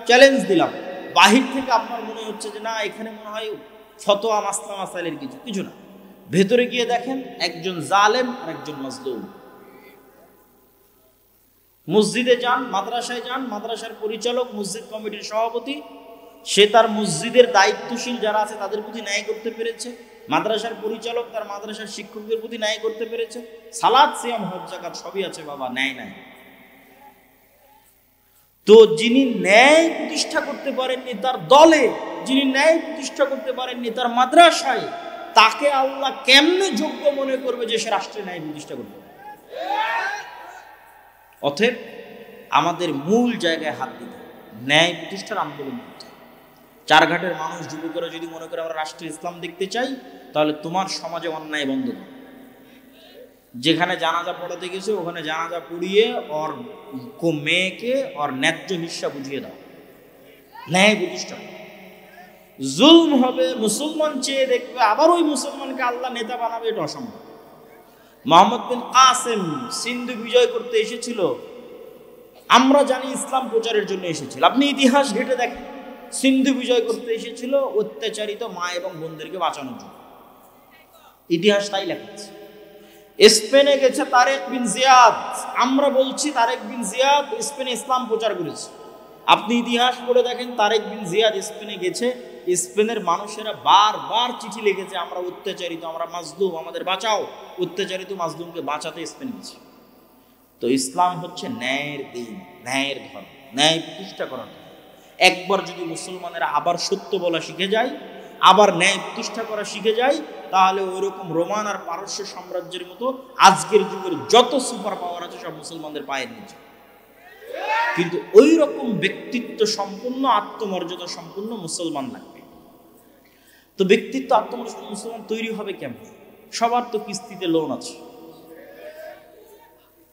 চ্যালেঞ্জ দিলাম, বাহির থেকে আপনার মনে হচ্ছে যে না এখানে মনে হয় ফতোয়া মাসলা মাসাইলের কিছু না। ভেতরে গিয়ে দেখেন একজন জালেম আর একজন মাজলুম। মসজিদে যান, মাদ্রাসায় যান, মাদ্রাসার পরিচালক, মসজিদ কমিটির সভাপতি, সে তার মসজিদের দায়িত্বশীল যারা আছে তাদের প্রতি ন্যায় করতে পেরেছে। মাদ্রাসার পরিচালক তার মাদ্রাসার শিক্ষকদের প্রতি ন্যায় করতে পেরেছে। সালাত, সিয়াম, হজ, যাকাত সবই আছে, বাবা ন্যায় নাই। তো যিনি ন্যায় প্রতিষ্ঠা করতে পারেননি তার দলে, যিনি ন্যায় প্রতিষ্ঠা করতে পারেননি তার মাদ্রাসায়, তাকে আল্লাহ কেমনে যোগ্য মনে করবে যে সে রাষ্ট্রে ন্যায় প্রতিষ্ঠা করবে? অতএব আমাদের মূল জায়গায় হাত দিতে, ন্যায় প্রতিষ্ঠার আন্দোলন করতে। চারঘাটের মানুষ, যুবকেরা যদি মনে করে আমরা রাষ্ট্রীয় ইসলাম দেখতে চাই, তাহলে তোমার সমাজে অন্যায় বন্ধ করো। যেখানে জানাজা পড়াতে গেছে ওখানে জানাজা পড়িয়ে ওর মেয়েকে ওর ন্যায্য হিস্সা বুঝিয়ে দাও, ন্যায় প্রতিষ্ঠা। জুলম হবে, মুসলমান চেয়ে দেখবে, আবার ওই মুসলমানকে আল্লাহ নেতা বানাবে, এটা অসম্ভব। মোহাম্মদ বিন কাসেম সিন্ধু বিজয় করতে এসেছিল, আমরা জানি ইসলাম প্রচারের জন্য এসেছিল। আপনি ইতিহাস ঘেটে দেখেন, সিন্ধু বিজয় করতে এসেছিল অত্যাচারিত মা এবং বোনদেরকে বাঁচানোর জন্য, ইতিহাস তাই লেখাচ্ছে। স্পেনে গেছে তারেক বিন জিয়াদ, আমরা বলছি তারেক বিন জিয়াদ স্পেনে ইসলাম প্রচার করেছে। আপনি ইতিহাস পড়ে দেখেন, তারেক বিন জিয়াদ স্পেনে গেছে, স্পেনের মানুষেরা বারবার চিঠি লিখেছে, আমরা অত্যাচারিত, আমরা মাজলুম, আমাদের বাঁচাও। অত্যাচারিত মাজলুমকে বাঁচাতে স্পেন গেছে। তো ইসলাম হচ্ছে ন্যায়ের দিন, ন্যায়ের ধর্ম, ন্যায় প্রতিষ্ঠা করার ধর্ম। একবার যদি মুসলমানেরা আবার সত্য বলা শিখে যায়, আবার ন্যায় প্রতিষ্ঠা করা শিখে যায়, তাহলে ওই রকম রোমান আর পারস্য সাম্রাজ্যের মতো আজকের যুগের যত সুপার পাওয়ার আছে সব মুসলমানদের পায়ের নিচে। কিন্তু ওই রকম ব্যক্তিত্ব সম্পন্ন, আত্মমর্যাদা সম্পন্ন মুসলমান লাগবে। তো ব্যক্তিত্ব আত্মমর্যাদা মুসলমান তৈরি হবে কেমন? সবার তো কিস্তিতে লোন আছে,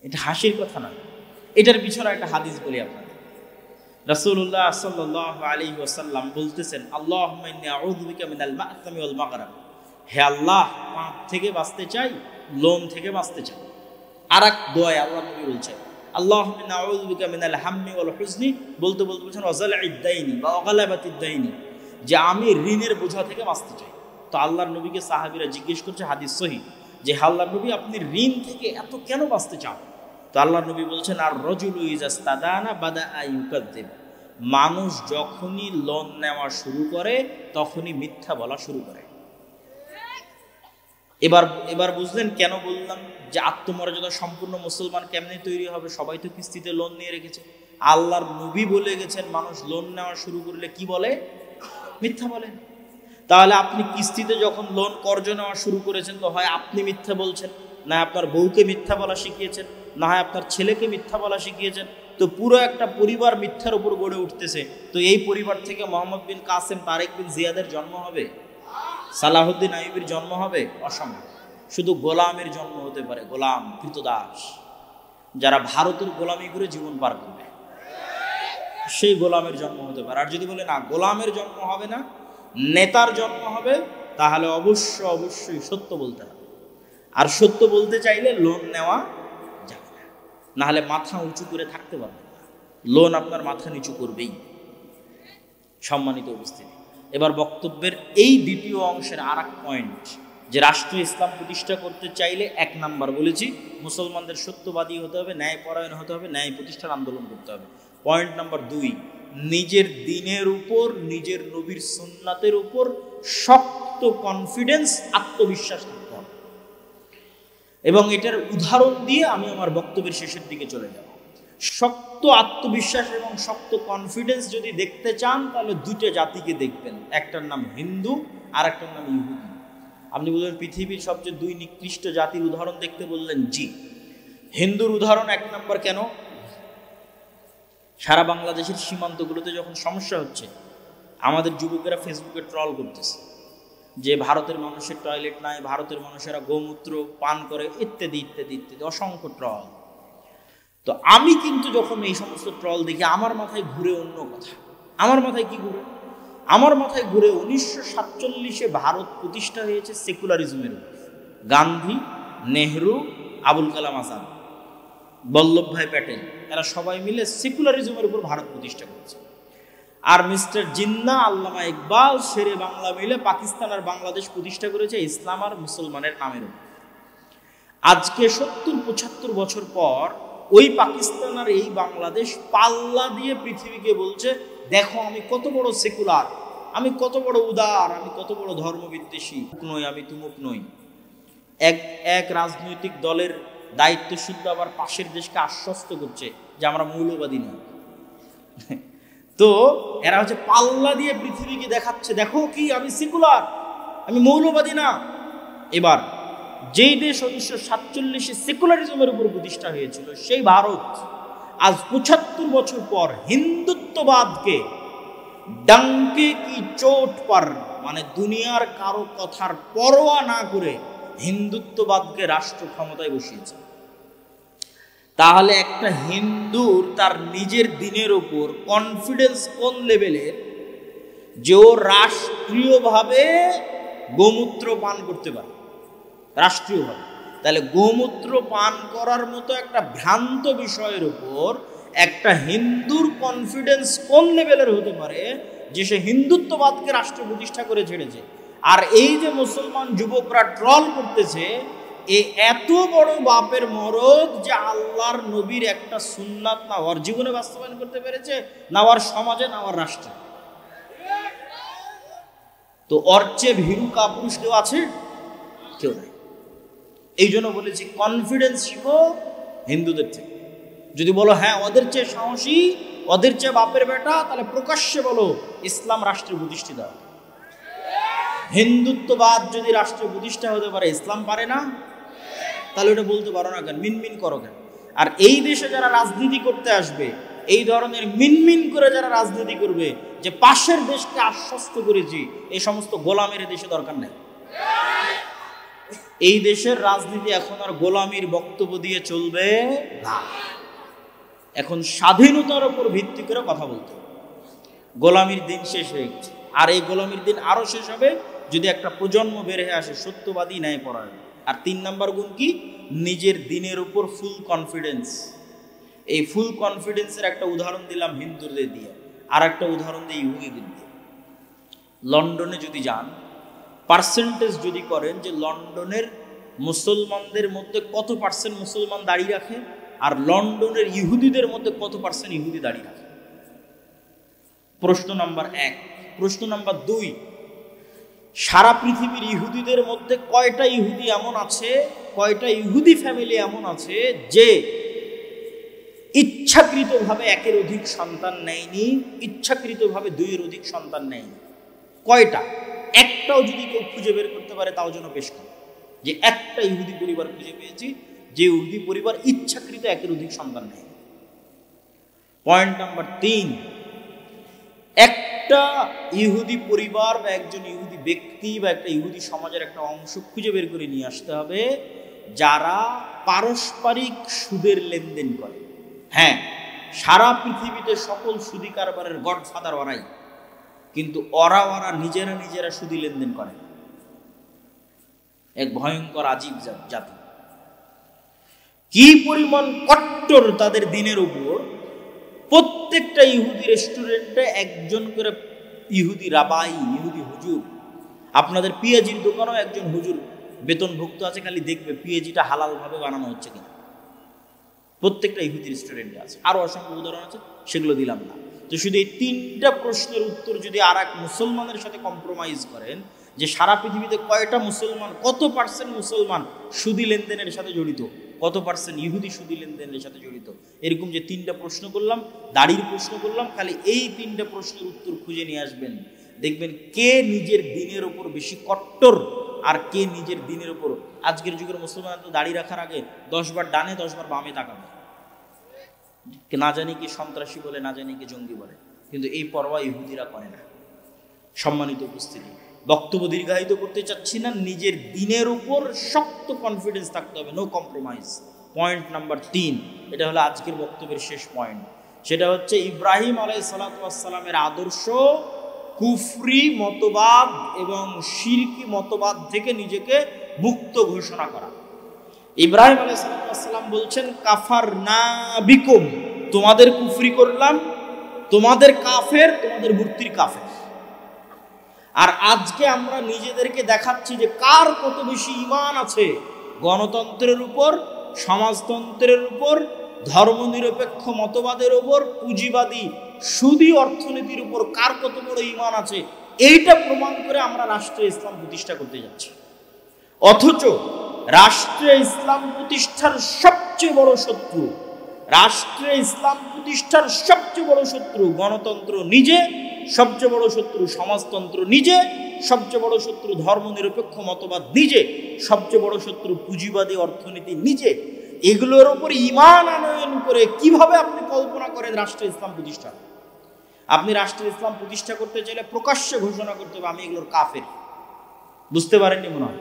এটা হাসির কথা না। এটার পিছনে একটা হাদিস বলি আপনাদের। রাসূলুল্লাহ সাল্লাল্লাহু আলাইহি ওয়াসাল্লাম বলতেছেন, আল্লাহুম্মা ইন্নী আউযু বিকা মিনাল মা'সামি ওয়াল মাগরাম, হে আল্লাহ, পাপ থেকে বাঁচতে চাই, লোন থেকে বাঁচতে চাই। আরেক দোয়া আল্লাহ নবী বলছেন, আল্লাহুম্মা ইন্নী আউযু বিকা মিনাল হাম্মি ওয়াল হুজনি, বলতে বলতে বলছেন ওয়াজালঈদ দাইনি বা ওয়াগালাবাতিদ দাইনি, যে আমি ঋণের বোঝা থেকে বাঁচতে চাই। তো আল্লাহর নবীকে সাহাবীরা জিজ্ঞেস করছে, হাদিস সহিহ, যে আল্লাহর নবী আপনি ঋণ থেকে এত কেন বাঁচতে চান? তো আল্লাহর নবী বলছেন, আর রজুলু ইজাস্তাদানা বাদা আইয়ুকাযযিব, মানুষ যখনই লোন নেওয়া শুরু করে তখনই মিথ্যা বলা শুরু করে। এবার বুঝলেন কেন বললাম যে আত্মমর্যাদা সম্পূর্ণ মুসলমান কেমনে তৈরি হবে? সবাই তো কিস্তিতে লোন নিয়ে রেখেছে। আল্লাহর নবী বলে গেছেন, মানুষ লোন নেওয়া শুরু করলে কি বলে? মিথ্যা বলে। তাহলে আপনি কিস্তিতে যখন লোন কর্জ নেওয়া শুরু করেছেন, তো হয় আপনি মিথ্যা বলছেন, না আপনার বউকে মিথ্যা বলা শিখিয়েছেন, না হয় আপনার ছেলেকে মিথ্যা বলা শিখিয়েছেন। তো পুরো একটা পরিবার মিথ্যার উপর গড়ে উঠতেছে। তো এই পরিবার থেকে মোহাম্মদ বিন কাসেম, তারেক বিন জিয়াদের জন্ম হবে? সালাহুদ্দিন আইয়ুবীর জন্ম হবে? অসম্ভব। শুধু গোলামের জন্ম হতে পারে, গোলাম, কৃতদাস, যারা ভারতের গোলামি করে জীবন পার করবে, সেই গোলামের জন্ম হতে পারে। আর যদি বলে না, গোলামের জন্ম হবে না, নেতার জন্ম হবে, তাহলে অবশ্যই সত্য বলতে হবে। আর সত্য বলতে চাইলে লোন নেওয়া যাবে না, নাহলে মাথা উঁচু করে থাকতে পারবে না, লোন আপনার মাথা নিচু করবেই। সম্মানিত উপস্থিতি, এবার বক্তব্যের এই দ্বিতীয় অংশের আর এক পয়েন্ট, যে রাষ্ট্র ইসলাম প্রতিষ্ঠা করতে চাইলে 1 নাম্বার বলেছি, মুসলমানদের সত্যবাদী হতে হবে, ন্যায়পরায়ণ হতে হবে, ন্যায় প্রতিষ্ঠার আন্দোলন করতে হবে। পয়েন্ট নাম্বার 2, নিজের দ্বীনের উপর, নিজের নবীর সুন্নাতের উপর শক্ত কনফিডেন্স, আত্মবিশ্বাস থাকতে হবে। এবং এটার উদাহরণ দিয়ে আমি আমার বক্তব্যের শেষের দিকে চলে যাব। শক্ত আত্মবিশ্বাস এবং শক্ত কনফিডেন্স যদি দেখতে চান, তাহলে 2টা জাতিকে দেখবেন, একটার নাম হিন্দু আর একটার নাম ইহুদি। আপনি বলবেন পৃথিবীর সবচেয়ে 2 নিকৃষ্ট জাতির উদাহরণ দেখতে, বললেন জি। হিন্দুর উদাহরণ 1 নম্বর কেন? সারা বাংলাদেশের সীমান্তগুলোতে যখন সমস্যা হচ্ছে, আমাদের যুবকেরা ফেসবুকে ট্রল করতেছে যে ভারতের মানুষের টয়লেট নাই, ভারতের মানুষেরা গোমূত্র পান করে, ইত্যাদি ইত্যাদি ইত্যাদি, অসংখ্য ট্রল। তো আমি কিন্তু যখন এই সমস্ত ট্রল দেখি, আমার মাথায় ঘুরে অন্য কথা। আমার মাথায় কি ঘুরে? আমার মাথায় ঘুরে 1947-এ ভারত প্রতিষ্ঠা হয়েছে সেকুলারিজমের উপর। গান্ধী, নেহরু, আবুল কালাম আজাদ, বল্লভভাই প্যাটেল, এরা সবাই মিলে সেকুলারিজমের উপর ভারত প্রতিষ্ঠা করেছে। আর মিস্টার জিন্না, আল্লামা ইকবাল, শেরে বাংলা মিলে পাকিস্তান আর বাংলাদেশ প্রতিষ্ঠা করেছে ইসলাম আর মুসলমানের নামের উপর। আজকে 70-75 বছর পর ওই পাকিস্তান আর এই বাংলাদেশ পাল্লা দিয়ে পৃথিবীকে বলছে, দেখো আমি কত বড় সেকুলার, আমি কত বড় উদার, আমি কত বড় ধর্মবিদ্বেষী নই, আমি তুমুক নই। এক রাজনৈতিক দলের দায়িত্বশীল আবার পাশের দেশকে আশ্বস্ত করছে যে আমরা মৌলবাদী নই। তো এরা হচ্ছে পাল্লা দিয়ে পৃথিবীকে দেখাচ্ছে, দেখো কি আমি সেকুলার, আমি মৌলবাদী না। এবার যেই দেশ 1947-এ সেকুলারিজমের উপর প্রতিষ্ঠা হয়েছিল, সেই ভারত আজ 75 বছর পর হিন্দুত্ববাদকে ডাঙ্কে কি চোট পার, মানে দুনিয়ার কারো কথার পরোয়া না করে হিন্দুত্ববাদকে রাষ্ট্র ক্ষমতায় বসিয়েছে। তাহলে একটা হিন্দুর তার নিজের দ্বীনের উপর কনফিডেন্স কোন লেভেলের, যে ও রাষ্ট্রীয়ভাবে গোমূত্র পান করতে পারে, রাষ্ট্রীয়ভাবে। তাহলে গোমূত্র পান করার মতো একটা ভ্রান্ত বিষয়ের উপর একটা হিন্দুর কনফিডেন্স কোন লেভেলের হতে পারে যে সে হিন্দুত্ববাদকে রাষ্ট্র প্রতিষ্ঠা করে ছেড়েছে। আর এই যে মুসলমান যুবকরা ট্রল করতেছে, এ এত বড় বাপের মরদ যে আল্লাহর নবীর একটা সুন্নাত না ওর জীবনে বাস্তবায়ন করতে পেরেছে, না ওর সমাজে, না ওর রাষ্ট্রে। তো ওর চেয়ে ভীরু কাপুরুষ কেউ আছে? কেউ নাই। এই জন্য বলেছি কনফিডেন্স শিখো হিন্দুদের থেকে। যদি বলো হ্যাঁ ওদের চেয়ে সাহসী, ওদের চেয়ে বাপের বেটা, তাহলে প্রকাশ্যে বলো ইসলাম রাষ্ট্রে প্রতিষ্ঠিত। হিন্দুত্ববাদ যদি রাষ্ট্রে প্রতিষ্ঠা হতে পারে, ইসলাম পারে না, তাহলে ওটা বলতে পারো না কেন? মিনমিন করো কেন? আর এই দেশে যারা রাজনীতি করতে আসবে, এই ধরনের মিনমিন করে যারা রাজনীতি করবে যে পাশের দেশকে আশ্বস্ত করেছি, এই সমস্ত গোলামের দেশে দরকার নেই। এই দেশের রাজনীতি এখন আর গোলামির বক্তব্য দিয়ে চলবে না। এখন স্বাধীনতার উপর ভিত্তি করে কথা বলতে। গোলামির দিন শেষ হয়ে গেছে, আর এই গোলামির দিন আরো শেষ হবে যদি একটা প্রজন্ম বের হয়ে আসে সত্যবাদী, ন্যায়পরায়ণ। আর 3 নাম্বার গুণ কি? নিজের দিনের উপর ফুল কনফিডেন্স। এই ফুল কনফিডেন্সের একটা উদাহরণ দিলাম হিন্দুদের দিয়ে, আর একটা উদাহরণ দিই ইহুদিদের দিয়ে। লন্ডনে যদি যান, পার্সেন্টেজ যদি করেন যে লন্ডনের মুসলমানদের মধ্যে কত পার্সেন্ট মুসলমান দাঁড়িয়ে রাখে, আর লন্ডনের ইহুদিদের মধ্যে কত পার্সেন্ট ইহুদি দাঁড়িয়ে রাখে। প্রশ্ন নাম্বার 1। প্রশ্ন নাম্বার 2, সারা পৃথিবীর ইহুদিদের মধ্যে কয়টা ইহুদি এমন আছে, কয়টা ইহুদি ফ্যামিলি এমন আছে যে ইচ্ছাকৃতভাবে 1-এর অধিক সন্তান নেয়নি, ইচ্ছাকৃতভাবে 2-এর অধিক সন্তান নেয়নি? কয়টা? একটাও যদি কেউ খুঁজে বের করতে পারে তাও যেন পেশ করে যে একটা ইহুদি পরিবার খুঁজে পেয়েছি যে ইহুদি পরিবার ইচ্ছাকৃত 1-এর অধিক সন্তান নেয়। পয়েন্ট নাম্বার 3, একটা ইহুদি পরিবার বা একজন ইহুদি ব্যক্তি বা একটা ইহুদি সমাজের একটা অংশ খুঁজে বের করে নিয়ে আসতে হবে যারা পারস্পরিক সুদের লেনদেন করে। হ্যাঁ, সারা পৃথিবীতে সকল সুদী কারবারের গডফাদার ওরাই, কিন্তু ওরা নিজেরা সুদী লেনদেন করে। এক ভয়ঙ্কর আজীব জাতি। কি পরিমাণ কট্টর তাদের দিনের উপর। প্রত্যেকটা ইহুদি রেস্টুরেন্টে একজন করে ইহুদি রাবাই, ইহুদি হুজুর। আপনাদের পিএজির দোকানেও একজন হুজুর বেতনভুক্ত আছে, খালি দেখবে পিএজিটা হালাল ভাবে বানানো হচ্ছে কিনা। প্রত্যেকটা ইহুদি রেস্টুরেন্টে আছে। আরো অসংখ্য উদাহরণ আছে, সেগুলো দিলাম না। তো শুধু এই 3টা প্রশ্নের উত্তর যদি আর এক মুসলমানের সাথে কম্প্রোমাইজ করেন যে সারা পৃথিবীতে কয়টা মুসলমান, কত পার্সেন্ট মুসলমান সুদী লেনদেনের সাথে জড়িত, কত পার্সেন্ট ইহুদি সুদী লেনদেনের সাথে জড়িত, এরকম যে 3টা প্রশ্ন করলাম, দাড়ির প্রশ্ন করলাম, খালি এই 3টা প্রশ্নের উত্তর খুঁজে নিয়ে আসবেন। দেখবেন কে নিজের দিনের ওপর বেশি কট্টর আর কে নিজের দিনের ওপর। আজকের যুগের মুসলমান তো দাড়ি রাখার আগে 10 বার ডানে 10 বার বামে তাকাবে, না জানি কি সন্ত্রাসী বলে, না জানি কি জঙ্গি বলে, কিন্তু এই পরোয়া ইহুদিরা করে না। সম্মানিত উপস্থিতি, বক্তব্য দীর্ঘায়িত করতে চাচ্ছি না। নিজের দিনের উপর শক্ত কনফিডেন্স থাকতে হবে, নো কম্প্রোমাইজ। পয়েন্ট নাম্বার 3, এটা হলো আজকের বক্তব্যের শেষ পয়েন্ট। সেটা হচ্ছে ইব্রাহিম আলাইহিসসালামের আদর্শ কুফরি মতবাদ এবং শিরকি মতবাদ থেকে নিজেকে মুক্ত ঘোষণা করা। ইব্রাহিম আলাইহিসসালাম বলছেন কাফারনা বিকুম, তোমাদের কুফরি করলাম, তোমাদের কাফের, তোমাদের মূর্তির কাফের। আর আজকে আমরা নিজেদেরকে দেখাচ্ছি যে কার কত বেশি ঈমান আছে গণতন্ত্রের উপর, সমাজতন্ত্রের উপর, ধর্মনিরপেক্ষ মতবাদের উপর, পুঁজিবাদী সুদী অর্থনীতির উপর কার কত বড় ঈমান আছে, এইটা প্রমাণ করে আমরা রাষ্ট্রে ইসলাম প্রতিষ্ঠা করতে যাচ্ছি। অথচ রাষ্ট্রে ইসলাম প্রতিষ্ঠার সবচেয়ে বড় শত্রু, রাষ্ট্রে ইসলাম প্রতিষ্ঠার সবচেয়ে বড় শত্রু গণতন্ত্র নিজে, সবচেয়ে বড় শত্রু সমাজতন্ত্র নিজে, সবচেয়ে বড় শত্রু ধর্মনিরপেক্ষ মতবাদ নিজে, সবচেয়ে বড় শত্রু পুঁজিবাদী অর্থনীতি নিজে। এগুলোর উপর ঈমান আনয়ন করে কিভাবে আপনি কল্পনা করেন রাষ্ট্রে ইসলাম প্রতিষ্ঠা? আপনি রাষ্ট্রে ইসলাম প্রতিষ্ঠা করতে চাইলে প্রকাশ্যে ঘোষণা করতে হবে আমি এগুলোর কাফের। বুঝতে পারেননি মনে হয়?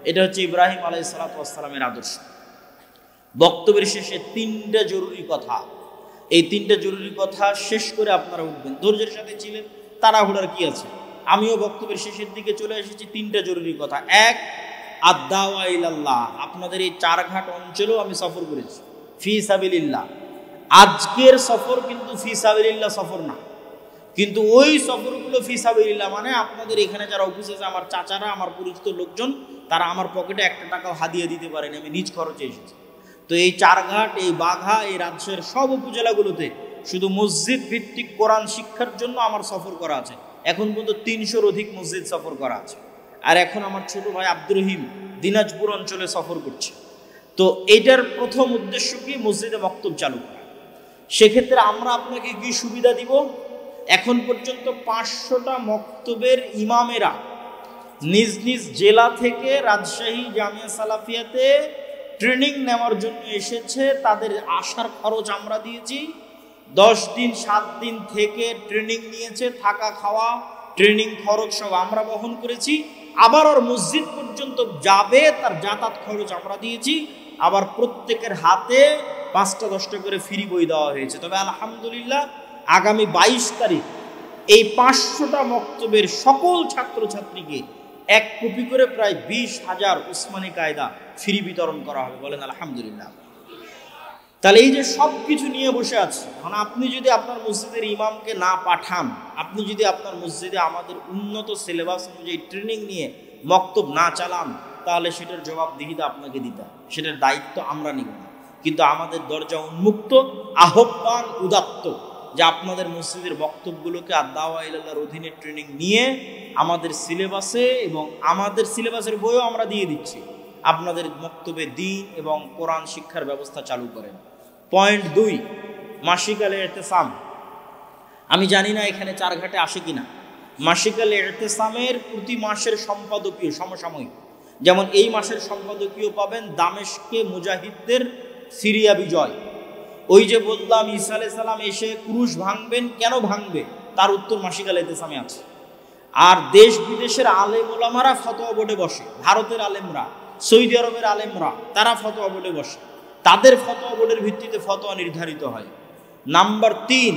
এটা হচ্ছে ইব্রাহিম আলাইহিসসালামের আদর্শ। বক্তব্যের শেষে 3টা জরুরি কথা, এই 3টা জরুরি কথা শেষ করে আপনারা উঠবেন। ধৈর্যের সাথে ছিলেন, তাড়াহুড়ার কি আছে? আমিও বক্তব্যের শেষের দিকে চলে এসেছি। 3টা জরুরি কথা। এক, আদ-দাওয়া ইলাল্লাহ। আপনাদের এই চারঘাট অঞ্চলেও আমি সফর করেছি ফি সাবিলিল্লাহ। আজকের সফর কিন্তু ফি সাবিলিল্লাহ সফর না, কিন্তু ওই সফরগুলো ফি সাবিলিল্লাহ। মানে আপনাদের এখানে যারা উপস্থিত আছে, আমার চাচারা, আমার পরিচিত লোকজন, তারা আমার পকেটে 1 টাকাও হাদিয়া দিতে পারেনি, আমি নিজ খরচে এসেছি। তো এই চারঘাট, এই বাঘা, এই রাজশাহীর সব উপজেলাগুলোতে শুধু মসজিদ ভিত্তিক কোরআন শিক্ষার জন্য আমার সফর করা আছে। এখন পর্যন্ত 300-র অধিক মসজিদ সফর করা আছে। আর এখন আমার ছোট ভাই আব্দুর রহিম দিনাজপুর অঞ্চলে সফর করছে। তো এইটার প্রথম উদ্দেশ্য কি? মসজিদে বক্তব্য চালু করা। সেক্ষেত্রে আমরা আপনাকে কি সুবিধা দিব? এখন পর্যন্ত 500টা মক্তবের ইমামেরা নিজ নিজ জেলা থেকে রাজশাহী জামিয়া সালাফিয়াতে ট্রেনিং নেওয়ার জন্য এসেছে। তাদের আসার খরচ আমরা দিয়েছি। 10 দিন 7 দিন থেকে ট্রেনিং নিয়েছে, থাকা খাওয়া ট্রেনিং খরচ সব আমরা বহন করেছি। আবার ওর মসজিদ পর্যন্ত যাবে, তার যাতায়াত খরচ আমরা দিয়েছি। আবার প্রত্যেকের হাতে 5টা 10টা করে ফ্রি বই দেওয়া হয়েছে। তবে আলহামদুলিল্লাহ আগামী 22 তারিখ এই 500টা মক্তবের সকল ছাত্রছাত্রীকে 1 কপি করে প্রায় 20,000 উসমানী কায়দা ফ্রি বিতরণ করা হবে। বলেন আলহামদুলিল্লাহ। তাহলে এই যে সব কিছু নিয়ে বসে আছে, মানে আপনি যদি আপনার মসজিদের ইমামকে না পাঠান, আপনি যদি আপনার মসজিদে আমাদের উন্নত সিলেবাস অনুযায়ী ট্রেনিং নিয়ে মক্তব না চালান, তাহলে সেটার জবাবদিহিতা আপনাকে দিতে হবে, সেটার দায়িত্ব আমরা নিব না। কিন্তু আমাদের দরজা উন্মুক্ত, আহ্বান উদাত্ত যে আপনাদের মসজিদের বক্তব্যগুলোকে আদ-দাওয়া ইলাল্লাহর অধীনে ট্রেনিং নিয়ে আমাদের সিলেবাসে, এবং আমাদের সিলেবাসের বইও আমরা দিয়ে দিচ্ছি, আপনাদের বক্তব্যে দ্বীন এবং কোরআন শিক্ষার ব্যবস্থা চালু করেন। পয়েন্ট 2, মাসিক আল ইতিসাম। আমি জানি না এখানে চারঘাটে আসে কিনা। মাসিক আল ইতিসামের প্রতি মাসের সম্পাদকীয় সমসাময়িক, যেমন এই মাসের সম্পাদকীয় পাবেন দামেস্কে মুজাহিদদের সিরিয়া বিজয়। ওই যে বললাম ঈসা আলাইহিস সালাম এসে ক্রুশ ভাঙবেন, কেন ভাঙবে তার উত্তর মাসিক আল ইতিসামে আছে। আর দেশ বিদেশের আলেম ওলামারা ফতোয়া বোর্ডে বসে, ভারতের আলেমরা, সৌদি আরবের আলেমরা, তারা ফতোয়া বোর্ডে বসে। তাদের ফতোয়া বোর্ডের ভিত্তিতে ফতোয়া নির্ধারিত হয়। নাম্বার 3,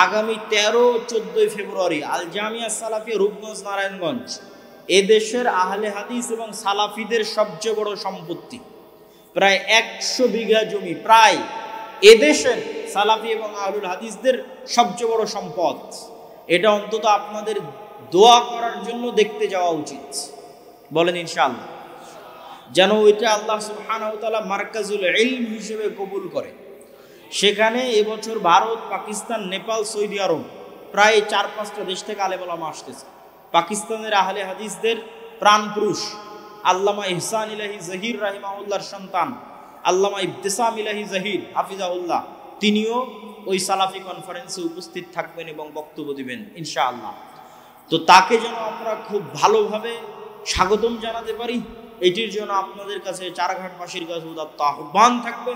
আগামী 13-14 ফেব্রুয়ারি আল জামিয়া সালাফিয়া রূপগঞ্জ নারায়ণগঞ্জ এদেশের আহলে হাদিস এবং সালাফিদের সবচেয়ে বড় সম্পত্তি, প্রায় 100 বিঘা জমি, প্রায় এদেশের সালাফি এবং আহলুল হাদিসদের সবচেয়ে বড় সম্পদ। এটা অন্তত আপনাদের দোয়া করার জন্য দেখতে যাওয়া উচিত। বলেন ইনশাআল্লাহ, যেন ওইটা আল্লাহ সুবহানাহু ওয়া তাআলা মারকাজুল ইলম হিসেবে কবুল করে। সেখানে এবছর ভারত, পাকিস্তান, নেপাল, সৌদি আরব প্রায় 4-5টা দেশ থেকে আলেম ওলামা আসতেছে। পাকিস্তানের আহলে হাদিসদের প্রাণপুরুষ আল্লামা ইহসান ইলাহি জহির রাহিমাহুল্লাহর সন্তান আল্লামা ইবতিসাম ইলাহি জহির হাফিজাহুল্লাহ, তিনিও ওই সালাফি কনফারেন্সে উপস্থিত থাকবেন এবং বক্তব্য দিবেন ইনশাআল্লাহ। তো তাকে যেন আমরা খুব ভালোভাবে স্বাগতম জানাতে পারি, এটির জন্য আপনাদের কাছে চারঘাটবাসীর কাছে উদাত্ত আহ্বান থাকবে।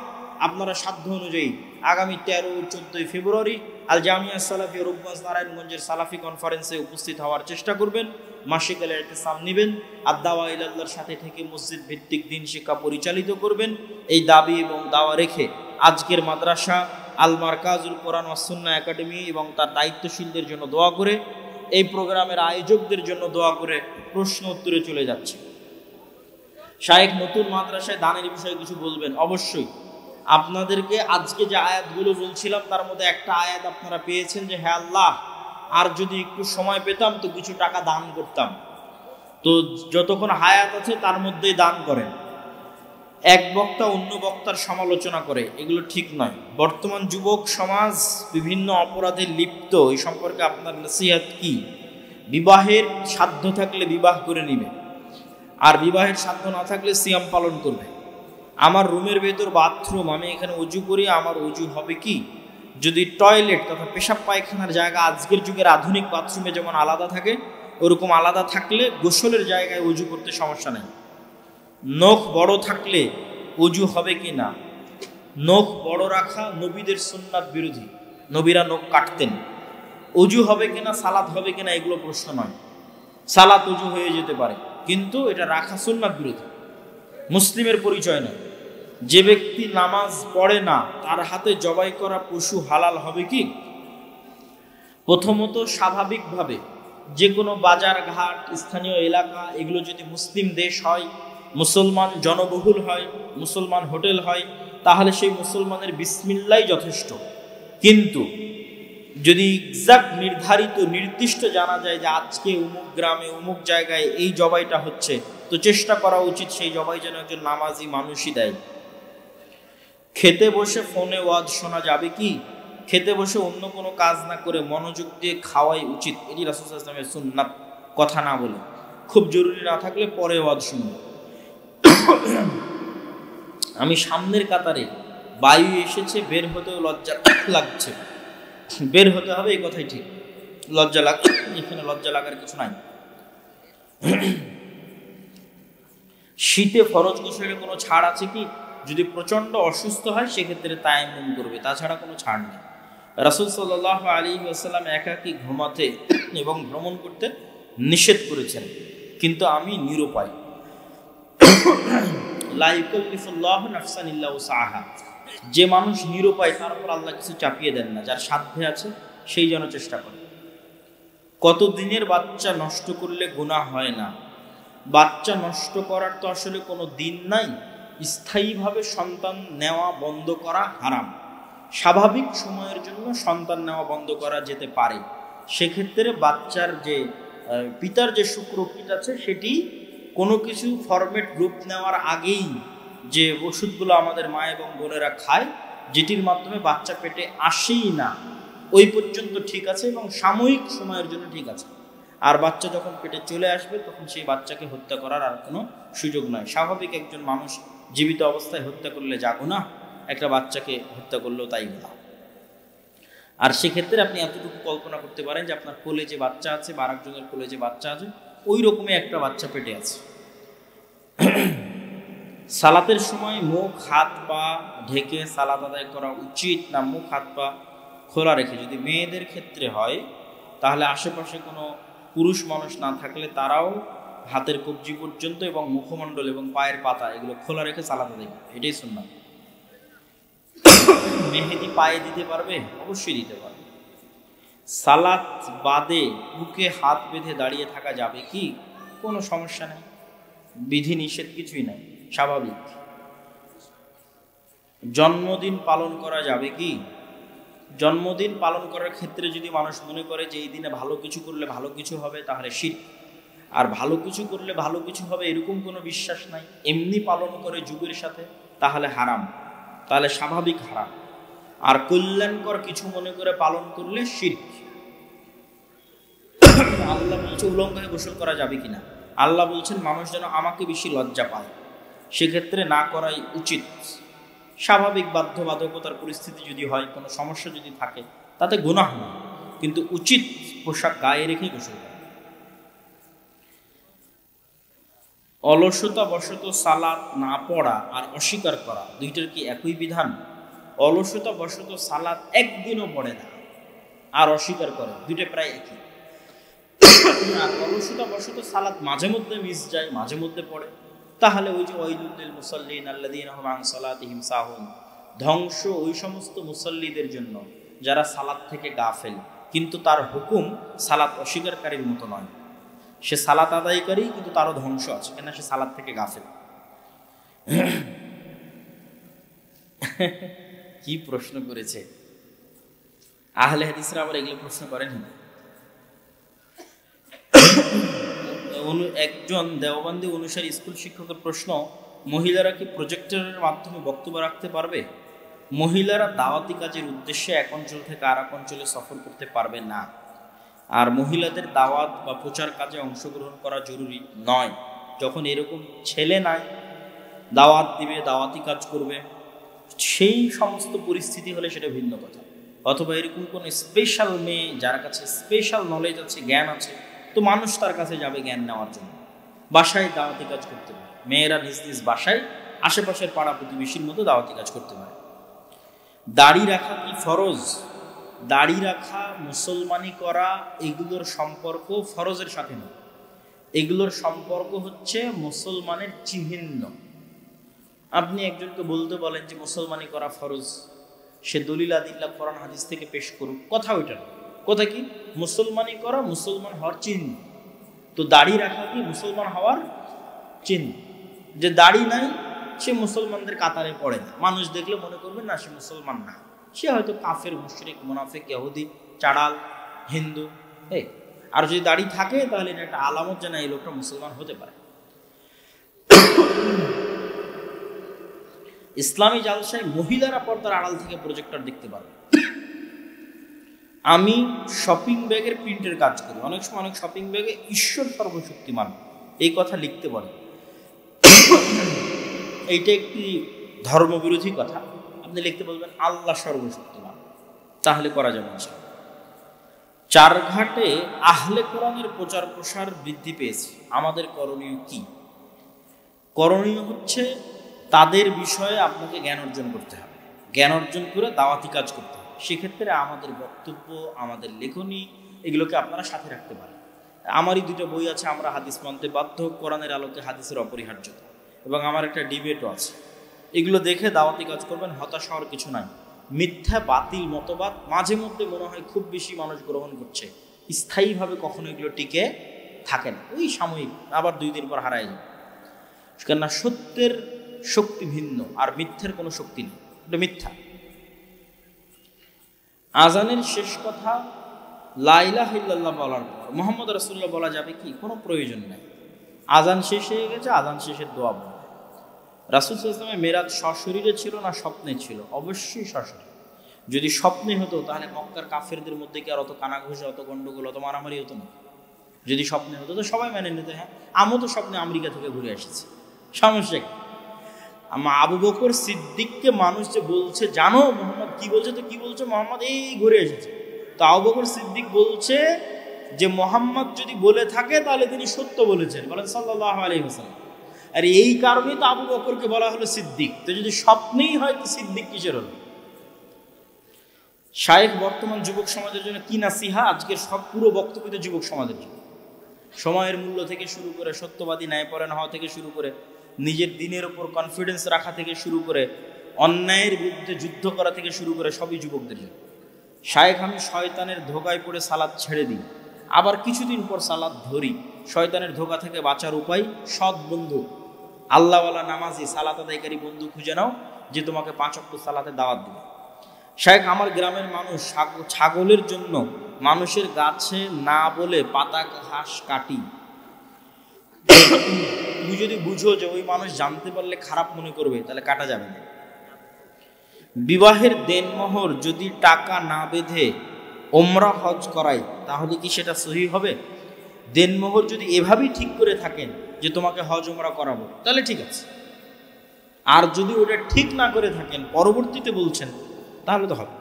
আপনারা সাধ্য অনুযায়ী আগামী 13-14 ফেব্রুয়ারি আল জামিয়া সালাফিয়া রূপগঞ্জ নারায়ণগঞ্জের সালাফি কনফারেন্সে উপস্থিত হওয়ার চেষ্টা করবেন। মাসিক আল ইতিসাম নেবেন, আদ-দাওয়া ইলাল্লাহর সাথে থেকে মসজিদ ভিত্তিক দিন শিক্ষা পরিচালিত করবেন। এই দাবি এবং দাওয়া রেখে আজকের মাদ্রাসা আল মারকাজুল কোরআন ওয়াস সুন্নাহ একাডেমি এবং তার দায়িত্বশীলদের জন্য দোয়া করে, এই প্রোগ্রামের আয়োজকদের জন্য দোয়া করে প্রশ্ন উত্তরে চলে যাচ্ছে। শায়েখ নতুন মাদ্রাসায় দানের বিষয়ে কিছু বলবেন? অবশ্যই। আপনাদেরকে আজকে যে আয়াতগুলো বলছিলাম তার মধ্যে একটা আয়াত আপনারা পেয়েছেন যে হ্যাঁ আল্লাহ, আর যদি একটু সময় পেতাম তো কিছু টাকা দান করতাম। তো যতক্ষণ হায়াত আছে তার মধ্যেই দান করেন। এক বক্তা অন্য বক্তার সমালোচনা করে, এগুলো ঠিক নয়। বর্তমান যুবক সমাজ বিভিন্ন অপরাধে লিপ্ত, এই সম্পর্কে আপনার নসিহত কি? বিবাহের সাধ্য থাকলে বিবাহ করে নিবে, আর বিবাহের সাধ্য না থাকলে সিয়াম পালন করবে। আমার রুমের ভেতর বাথরুম, আমি এখানে অজু করি, আমার অজু হবে কি? যদি টয়লেট তথা পেশাব পায়খানার জায়গা আজকের যুগের আধুনিক বাথরুমে যেমন আলাদা থাকে, ওরকম আলাদা থাকলে গোসলের জায়গায় অজু করতে সমস্যা নেই। নখ বড় থাকলে অজু হবে কি না? নখ বড় রাখা নবীদের সুন্নাত বিরোধী, নবীরা নখ কাটতেন। অজু হবে কিনা, সালাত হবে কিনা, এগুলো প্রশ্ন নয়। সালাত অজু হয়ে যেতে পারে, কিন্তু এটা রাখা সুন্নাত বিরোধী, মুসলিমের পরিচয় নয়। যে ব্যক্তি নামাজ পড়ে না তার হাতে জবাই করা পশু হালাল হবে কি? প্রথমত স্বাভাবিকভাবে যে কোনো বাজার ঘাট, স্থানীয় এলাকা, এগুলো যদি মুসলিম দেশ হয়, মুসলমান জনবহুল হয়, মুসলমান হোটেল হয়, তাহলে সেই মুসলমানের বিসমিল্লাই যথেষ্ট। কিন্তু যদি এক্সাক্ট নির্ধারিত নির্দিষ্ট জানা যায় যে আজকে অমুক গ্রামে অমুক জায়গায় এই জবাইটা হচ্ছে, তো চেষ্টা করা উচিত সেই জবাই যেন একজন নামাজি মানুষই দেয়। খেতে বসে ফোনে ওয়াজ শোনা যাবে কি? খেতে বসে অন্য কোনো কাজ না করে মনোযোগ দিয়ে খাওয়াই উচিত। এটি রাসূল সাল্লাল্লাহু আলাইহি ওয়াসাল্লামের সুন্নাত, কথা না বলে। খুব জরুরি না থাকলে পরে ওয়াজ শুনব। আমি সামনের কাতারে, বায়ু এসেছে, বের হতেও লজ্জা লাগছে, বের হতে হবে, এই কথাই ঠিক। লজ্জা লাগ, এখানে লজ্জা লাগার কিছু নাই। শীতে ফরজ গোসলে কোনো ছাড় আছে কি? যদি প্রচন্ড অসুস্থ হয় সেক্ষেত্রে তায়াম্মুম করবে, তাছাড়া কোনো ছাড় নেই। রাসূল সাল্লাল্লাহু আলাইহি ওয়াসাল্লাম একাকী ঘুমাতে এবং ভ্রমণ করতে নিষেধ করেছেন, কিন্তু আমি নিরুপায়। লা ইউকাল্লিফুল্লাহু নাফসান ইল্লা উসআহা। যে মানুষ নিরুপায় তার উপর আল্লাহ কিছু চাপিয়ে দেন না, যার সাধ্যে আছে সেই যেন চেষ্টা করে। কত দিনের বাচ্চা নষ্ট করলে গুনাহ হয় না? বাচ্চা নষ্ট করার তো আসলে কোনো দিন নাই। স্থায়ীভাবে সন্তান নেওয়া বন্ধ করা হারাম। স্বাভাবিক সময়ের জন্য সন্তান নেওয়া বন্ধ করা যেতে পারে। সেক্ষেত্রে বাচ্চার যে পিতার যে শুক্রকীট আছে সেটি কোনো কিছু ফরমেট রূপ নেওয়ার আগেই যে ওষুধগুলো আমাদের মা এবং বোনেরা খায়, যেটির মাধ্যমে বাচ্চা পেটে আসেই না, ওই পর্যন্ত ঠিক আছে এবং সাময়িক সময়ের জন্য ঠিক আছে। আর বাচ্চা যখন পেটে চলে আসবে তখন সেই বাচ্চাকে হত্যা করার আর কোনো সুযোগ নয়। স্বাভাবিক একজন মানুষ জীবিত অবস্থায় হত্যা করলে যা গুনাহ, একটা বাচ্চাকে হত্যা করলেও তাই গুনাহ। আর সেক্ষেত্রে আপনি এতটুকু কল্পনা করতে পারেন যে আপনার কোলে যে বাচ্চা আছে বা আরেকজনের কোলে যে বাচ্চা আছে, ওই রকমই একটা বাচ্চা পেটে আছে। সালাতের সময় মুখ হাত পা ঢেকে সালাত আদায় করা উচিত না মুখ হাত পা খোলা রেখে? যদি মেয়েদের ক্ষেত্রে হয় তাহলে আশেপাশে কোনো পুরুষ মানুষ না থাকলে তারাও হাতের কবজি পর্যন্ত এবং মুখমণ্ডল এবং পায়ের পাতা এগুলো খোলা রেখে সালাত আদায় করবে, এটাই সুন্নাত। মেহেদি পায়ে দিতে পারবে? অবশ্যই দিতে পারবে। সালাত বাদে বুকে হাত বেঁধে দাঁড়িয়ে থাকা যাবে কি? কোনো সমস্যা নেই, বিধি নিষেধ কিছুই নাই, স্বাভাবিক। জন্মদিন পালন করা যাবে কি? জন্মদিন পালন করার ক্ষেত্রে যদি মানুষ মনে করে যে এই দিনে ভালো কিছু করলে ভালো কিছু হবে, তাহলে শিরক। আর ভালো কিছু করলে ভালো কিছু হবে এরকম কোনো বিশ্বাস নাই, এমনি পালন করে যুগের সাথে, তাহলে হারাম, তাহলে স্বাভাবিক হারাম। আর কল্যাণকর কিছু মনে করে পালন করলে শিরক। আল্লাহ বলছে উলঙ্গ হয়ে গোসল করা যাবে কিনা? আল্লাহ বলছেন মানুষ যেন আমাকে বেশি লজ্জা পায়, সেক্ষেত্রে না করাই উচিত। স্বাভাবিক বাধ্যবাধকতার পরিস্থিতি যদি হয়, কোনো সমস্যা যদি থাকে, তাতে গুনাহ না, কিন্তু উচিত পোশাক গায়ে রেখে গোসল করা। অলসতা বশত সালাত না পড়া আর অস্বীকার করা, দুইটার কি একই বিধান? অলসতা বশত সালাত একদিনও পড়ে না আর অস্বীকার করে, দুইটা প্রায় একই। আর অলসতা বশত সালাত মাঝে মধ্যে মিস যায়, মাঝে মধ্যে পড়ে, তাহলে ওই যে ওয়াইলুল লিল মুসাল্লিন আল্লাযীনা হুম আন সালাতিহিম সাহুন, ধ্বংস ওই সমস্ত মুসাল্লিদের জন্য যারা সালাত থেকে গাফেল, কিন্তু তার হুকুম সালাত অস্বীকারীর মতো নয়। সে সালাত আদায়কারী, কিন্তু তারও ধ্বংস আছে, কেন? সে সালাত থেকে গাফেল। কি প্রশ্ন করেছে! আহলে হাদিসরা আবার এগুলো প্রশ্ন করেন। একজন দেওবন্দি অনুসারী স্কুল শিক্ষকের প্রশ্ন, মহিলারা কি প্রজেক্টরের মাধ্যমে বক্তব্য রাখতে পারবে? মহিলারা দাওয়াতি কাজের উদ্দেশ্যে এক অঞ্চল থেকে আর এক অঞ্চলে সফর করতে পারবে না। আর মহিলাদের দাওয়াত বা প্রচার কাজে অংশগ্রহণ করা জরুরি নয়। যখন এরকম ছেলে নাই, দাওয়াত দিবে, দাওয়াতি কাজ করবে, সেই সমস্ত পরিস্থিতি হলে সেটা ভিন্ন কথা। অথবা এরকম কোনো স্পেশাল মেয়ে যার কাছে স্পেশাল নলেজ আছে, জ্ঞান আছে, তো মানুষ তার কাছে যাবে জ্ঞান নেওয়ার জন্য। বাসায় দাওয়াতি কাজ করতে পারে, মেয়েরা নিজ নিজ বাসায় আশেপাশের পাড়া প্রতিবেশীর মতো দাওয়াতি কাজ করতে পারে। দাড়ি রাখা কি ফরজ? দাড়ি রাখা, মুসলমানি করা, এগুলোর সম্পর্ক ফরজের সাথে নয়। এগুলোর সম্পর্ক হচ্ছে মুসলমানের চিহ্ন। আপনি একজনকে বলতে বলেন যে মুসলমানি করা ফরজ, সে দলিল আদিল্লাহ কোরআন হাদিস থেকে পেশ করুক, কথা ওইটা না। কোথায় কি মুসলমানই করা মুসলমান হওয়ার চিহ্ন। তো দাড়ি রাখা কি মুসলমান হওয়ার চিহ্ন। যে দাড়ি নাই সে মুসলমানদের কাতারে পড়ে না, মানুষ দেখলে মনে করবে না সে মুসলমান না, সে হয়তো কাফের, মুশরিক, মুনাফিক, ইহুদি, চাড়াল, হিন্দু। আর যদি দাড়ি থাকে তাহলে এটা একটা আলামত যে না এই লোকটা মুসলমান হতে পারে। ইসলামী জালসায় মহিলারা পর্দার আড়াল থেকে প্রজেক্টর দেখতে পারবে। আমি শপিং ব্যাগের প্রিন্টের কাজ করি, অনেক সময় অনেক শপিং ব্যাগে ঈশ্বর সর্বশক্তিমান এই কথা লিখতে পারে। এইটা একটি ধর্মবিরোধী কথা। আপনি লিখতে বলবেন আল্লাহ সর্বশক্তিমান, তাহলে করা যাবে না। চারঘাটে আহলে কোরআনের প্রচার প্রসার বৃদ্ধি পেয়েছে, আমাদের করণীয় কি? করণীয় হচ্ছে তাদের বিষয়ে আপনাকে জ্ঞান অর্জন করতে হবে, জ্ঞান অর্জন করে দাওয়াতি কাজ করতে হবে। সেক্ষেত্রে আমাদের বক্তব্য, আমাদের লেখনী এগুলোকে আপনারা সাথে রাখতে পারেন। আমারই দুটো বই আছে, আমরা হাদিস মানতে বাধ্য, কোরআনের আলোকে হাদিসের অপরিহার্যতা, এবং আমার একটা ডিবেটও আছে। এগুলো দেখে দাওয়াতি কাজ করবেন, হতাশ হওয়ার কিছু নাই। মিথ্যা বাতিল মতবাদ মাঝে মধ্যে মনে হয় খুব বেশি মানুষ গ্রহণ করছে, স্থায়ীভাবে কখনো এগুলো টিকে থাকে না, ওই সাময়িক, আবার 2 দিন পর হারায় যায়। কেননা সত্যের শক্তি ভিন্ন, আর মিথ্যের কোনো শক্তি নেই, এটা মিথ্যা। আজানের শেষ কথা লা ইলাহা ইল্লাল্লাহ বলার পর মুহাম্মদ রাসূলুল্লাহ বলা যাবে কি? কোনো প্রয়োজন নাই। আজান শেষ হয়ে গেছে, আজান শেষের দোয়া বলা। রাসূল সাল্লাল্লাহু আলাইহি ওয়াসাল্লামের মেরাজ সশরীরে ছিল না স্বপ্নে ছিল? অবশ্যই সশরীরে। যদি স্বপ্নে হতো তাহলে মক্কার কাফেরদের মধ্যে কি আর অত কানাঘুষা, অত গন্ডগোল, অত মারামারি হতো না? যদি স্বপ্নে হতো তো সবাই মেনে নিত, হ্যাঁ আমিও তো স্বপ্নে আমেরিকা থেকে ঘুরে এসেছি, সমস্যা কি? আবু বকর সিদ্দিককে মানুষ যে বলছে জানো মোহাম্মদ কি বলছে, তো কি বলছে? মোহাম্মদ এই ঘুরে এসেছে। তো আবু বকর সিদ্দিক বলছে যে মোহাম্মদ যদি বলে থাকে তাহলে তিনি সত্য বলেছেন, বলেন সাল্লাল্লাহু আলাইহি ওয়াসাল্লাম। আর এই কারণেই তো আবু বকরকে বলা হলো সিদ্দিক। তো যদি স্বপ্নেই হয় তো সিদ্দিক কিসের হলো? শায়েখ বর্তমান যুবক সমাজের জন্য কি নাসিহা? আজকের সব পুরো বক্তব্য যুবক সমাজের জন্য। সময়ের মূল্য থেকে শুরু করে, সত্যবাদী ন্যায়পরায়ণ হওয়া থেকে শুরু করে, নিজের দিনের উপর কনফিডেন্স রাখা থেকে শুরু করে, অন্যায়ের বিরুদ্ধে যুদ্ধ করা থেকে শুরু করে, সবই যুবকদের জন্য। শায়েখ আমি শয়তানের ধোকায় পড়ে সালাত ছেড়ে দিই, আবার কিছুদিন পর সালাত ধরি। শয়তানের ধোকা থেকে বাঁচার উপায়, সৎ বন্ধু, আল্লাহওয়ালা নামাজি সালাত আদায়কারী বন্ধু খুঁজে নাও যে তোমাকে 5 ওয়াক্ত সালাতে দাওয়াত দিবে। শায়েখ আমার গ্রামের মানুষ ছাগলের জন্য মানুষের গাছে না বলে পাতা ঘাস কাটি। তুমি যদি বুঝো যে ওই মানুষ জানতে পারলে খারাপ মনে করবে তাহলে কাটা যাবে না। বিবাহের দেনমোহর যদি টাকা না বেঁধে ওমরা হজ করাই তাহলে কি সেটা সহি হবে? দেনমোহর যদি এভাবেই ঠিক করে থাকেন যে তোমাকে হজ ওমরা করাবো তাহলে ঠিক আছে, আর যদি ওটা ঠিক না করে থাকেন পরবর্তীতে বলছেন তাহলে তো হবে।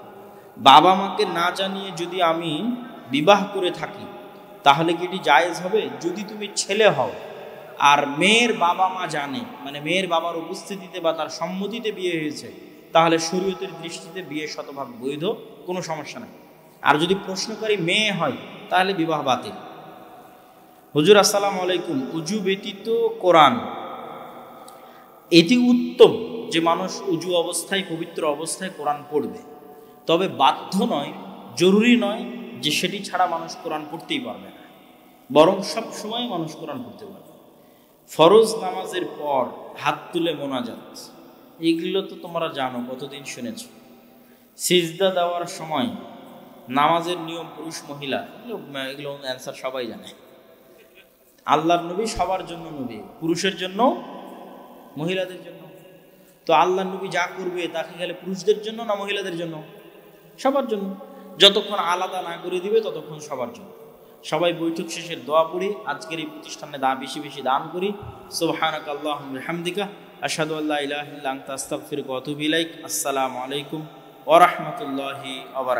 বাবা মাকে না জানিয়ে যদি আমি বিবাহ করে থাকি তাহলে কি এটি জায়েজ হবে? যদি তুমি ছেলে হও আর মেয়ের বাবা মা জানে, মানে মেয়ের বাবার উপস্থিতিতে বা তার সম্মতিতে বিয়ে হয়েছে, তাহলে শরীয়তের দৃষ্টিতে বিয়ে শতভাগ বৈধ, কোনো সমস্যা নেই। আর যদি প্রশ্নকারী মেয়ে হয় তাহলে বিবাহ বাতিল। হুজুর আসসালামু আলাইকুম, উজু ব্যতীত কোরআন, এটি উত্তম যে মানুষ উজু অবস্থায়, পবিত্র অবস্থায় কোরআন পড়বে, তবে বাধ্য নয়, জরুরি নয় যে সেটি ছাড়া মানুষ কোরআন পড়তেই পারবে না, বরং সব সময় মানুষ কোরআন পড়তে পারবে। ফরজ নামাজের পর হাত তুলে মোনাজাত, এগুলো তো তোমরা জানো, কতদিন শুনেছ। সিজদা দেওয়ার সময় নামাজের নিয়ম পুরুষ মহিলা, এগুলো অ্যান্সার সবাই জানে। আল্লাহর নবী সবার জন্য নবী, পুরুষের জন্য মহিলাদের জন্য। তো আল্লাহর নবী যা করবে তাকে গেলে পুরুষদের জন্য না মহিলাদের জন্য? সবার জন্য। যতক্ষণ আলাদা না করে দিবে ততক্ষণ সবার জন্য। সবাই বৈঠক শেষে দোয়া পড়ি, আজকের এই প্রতিষ্ঠানে বেশি বেশি দান করি। সুবহানাকা আল্লাহুম্মা ওয়া বিহামদিকা আশহাদু আল্লা ইলাহা ইল্লা আনতা আস্তাগফিরুকা ওয়া আতুবু ইলাইক। আসসালামু আলাইকুম ওয়া রাহমাতুল্লাহি ওয়া বারাকাতুহু।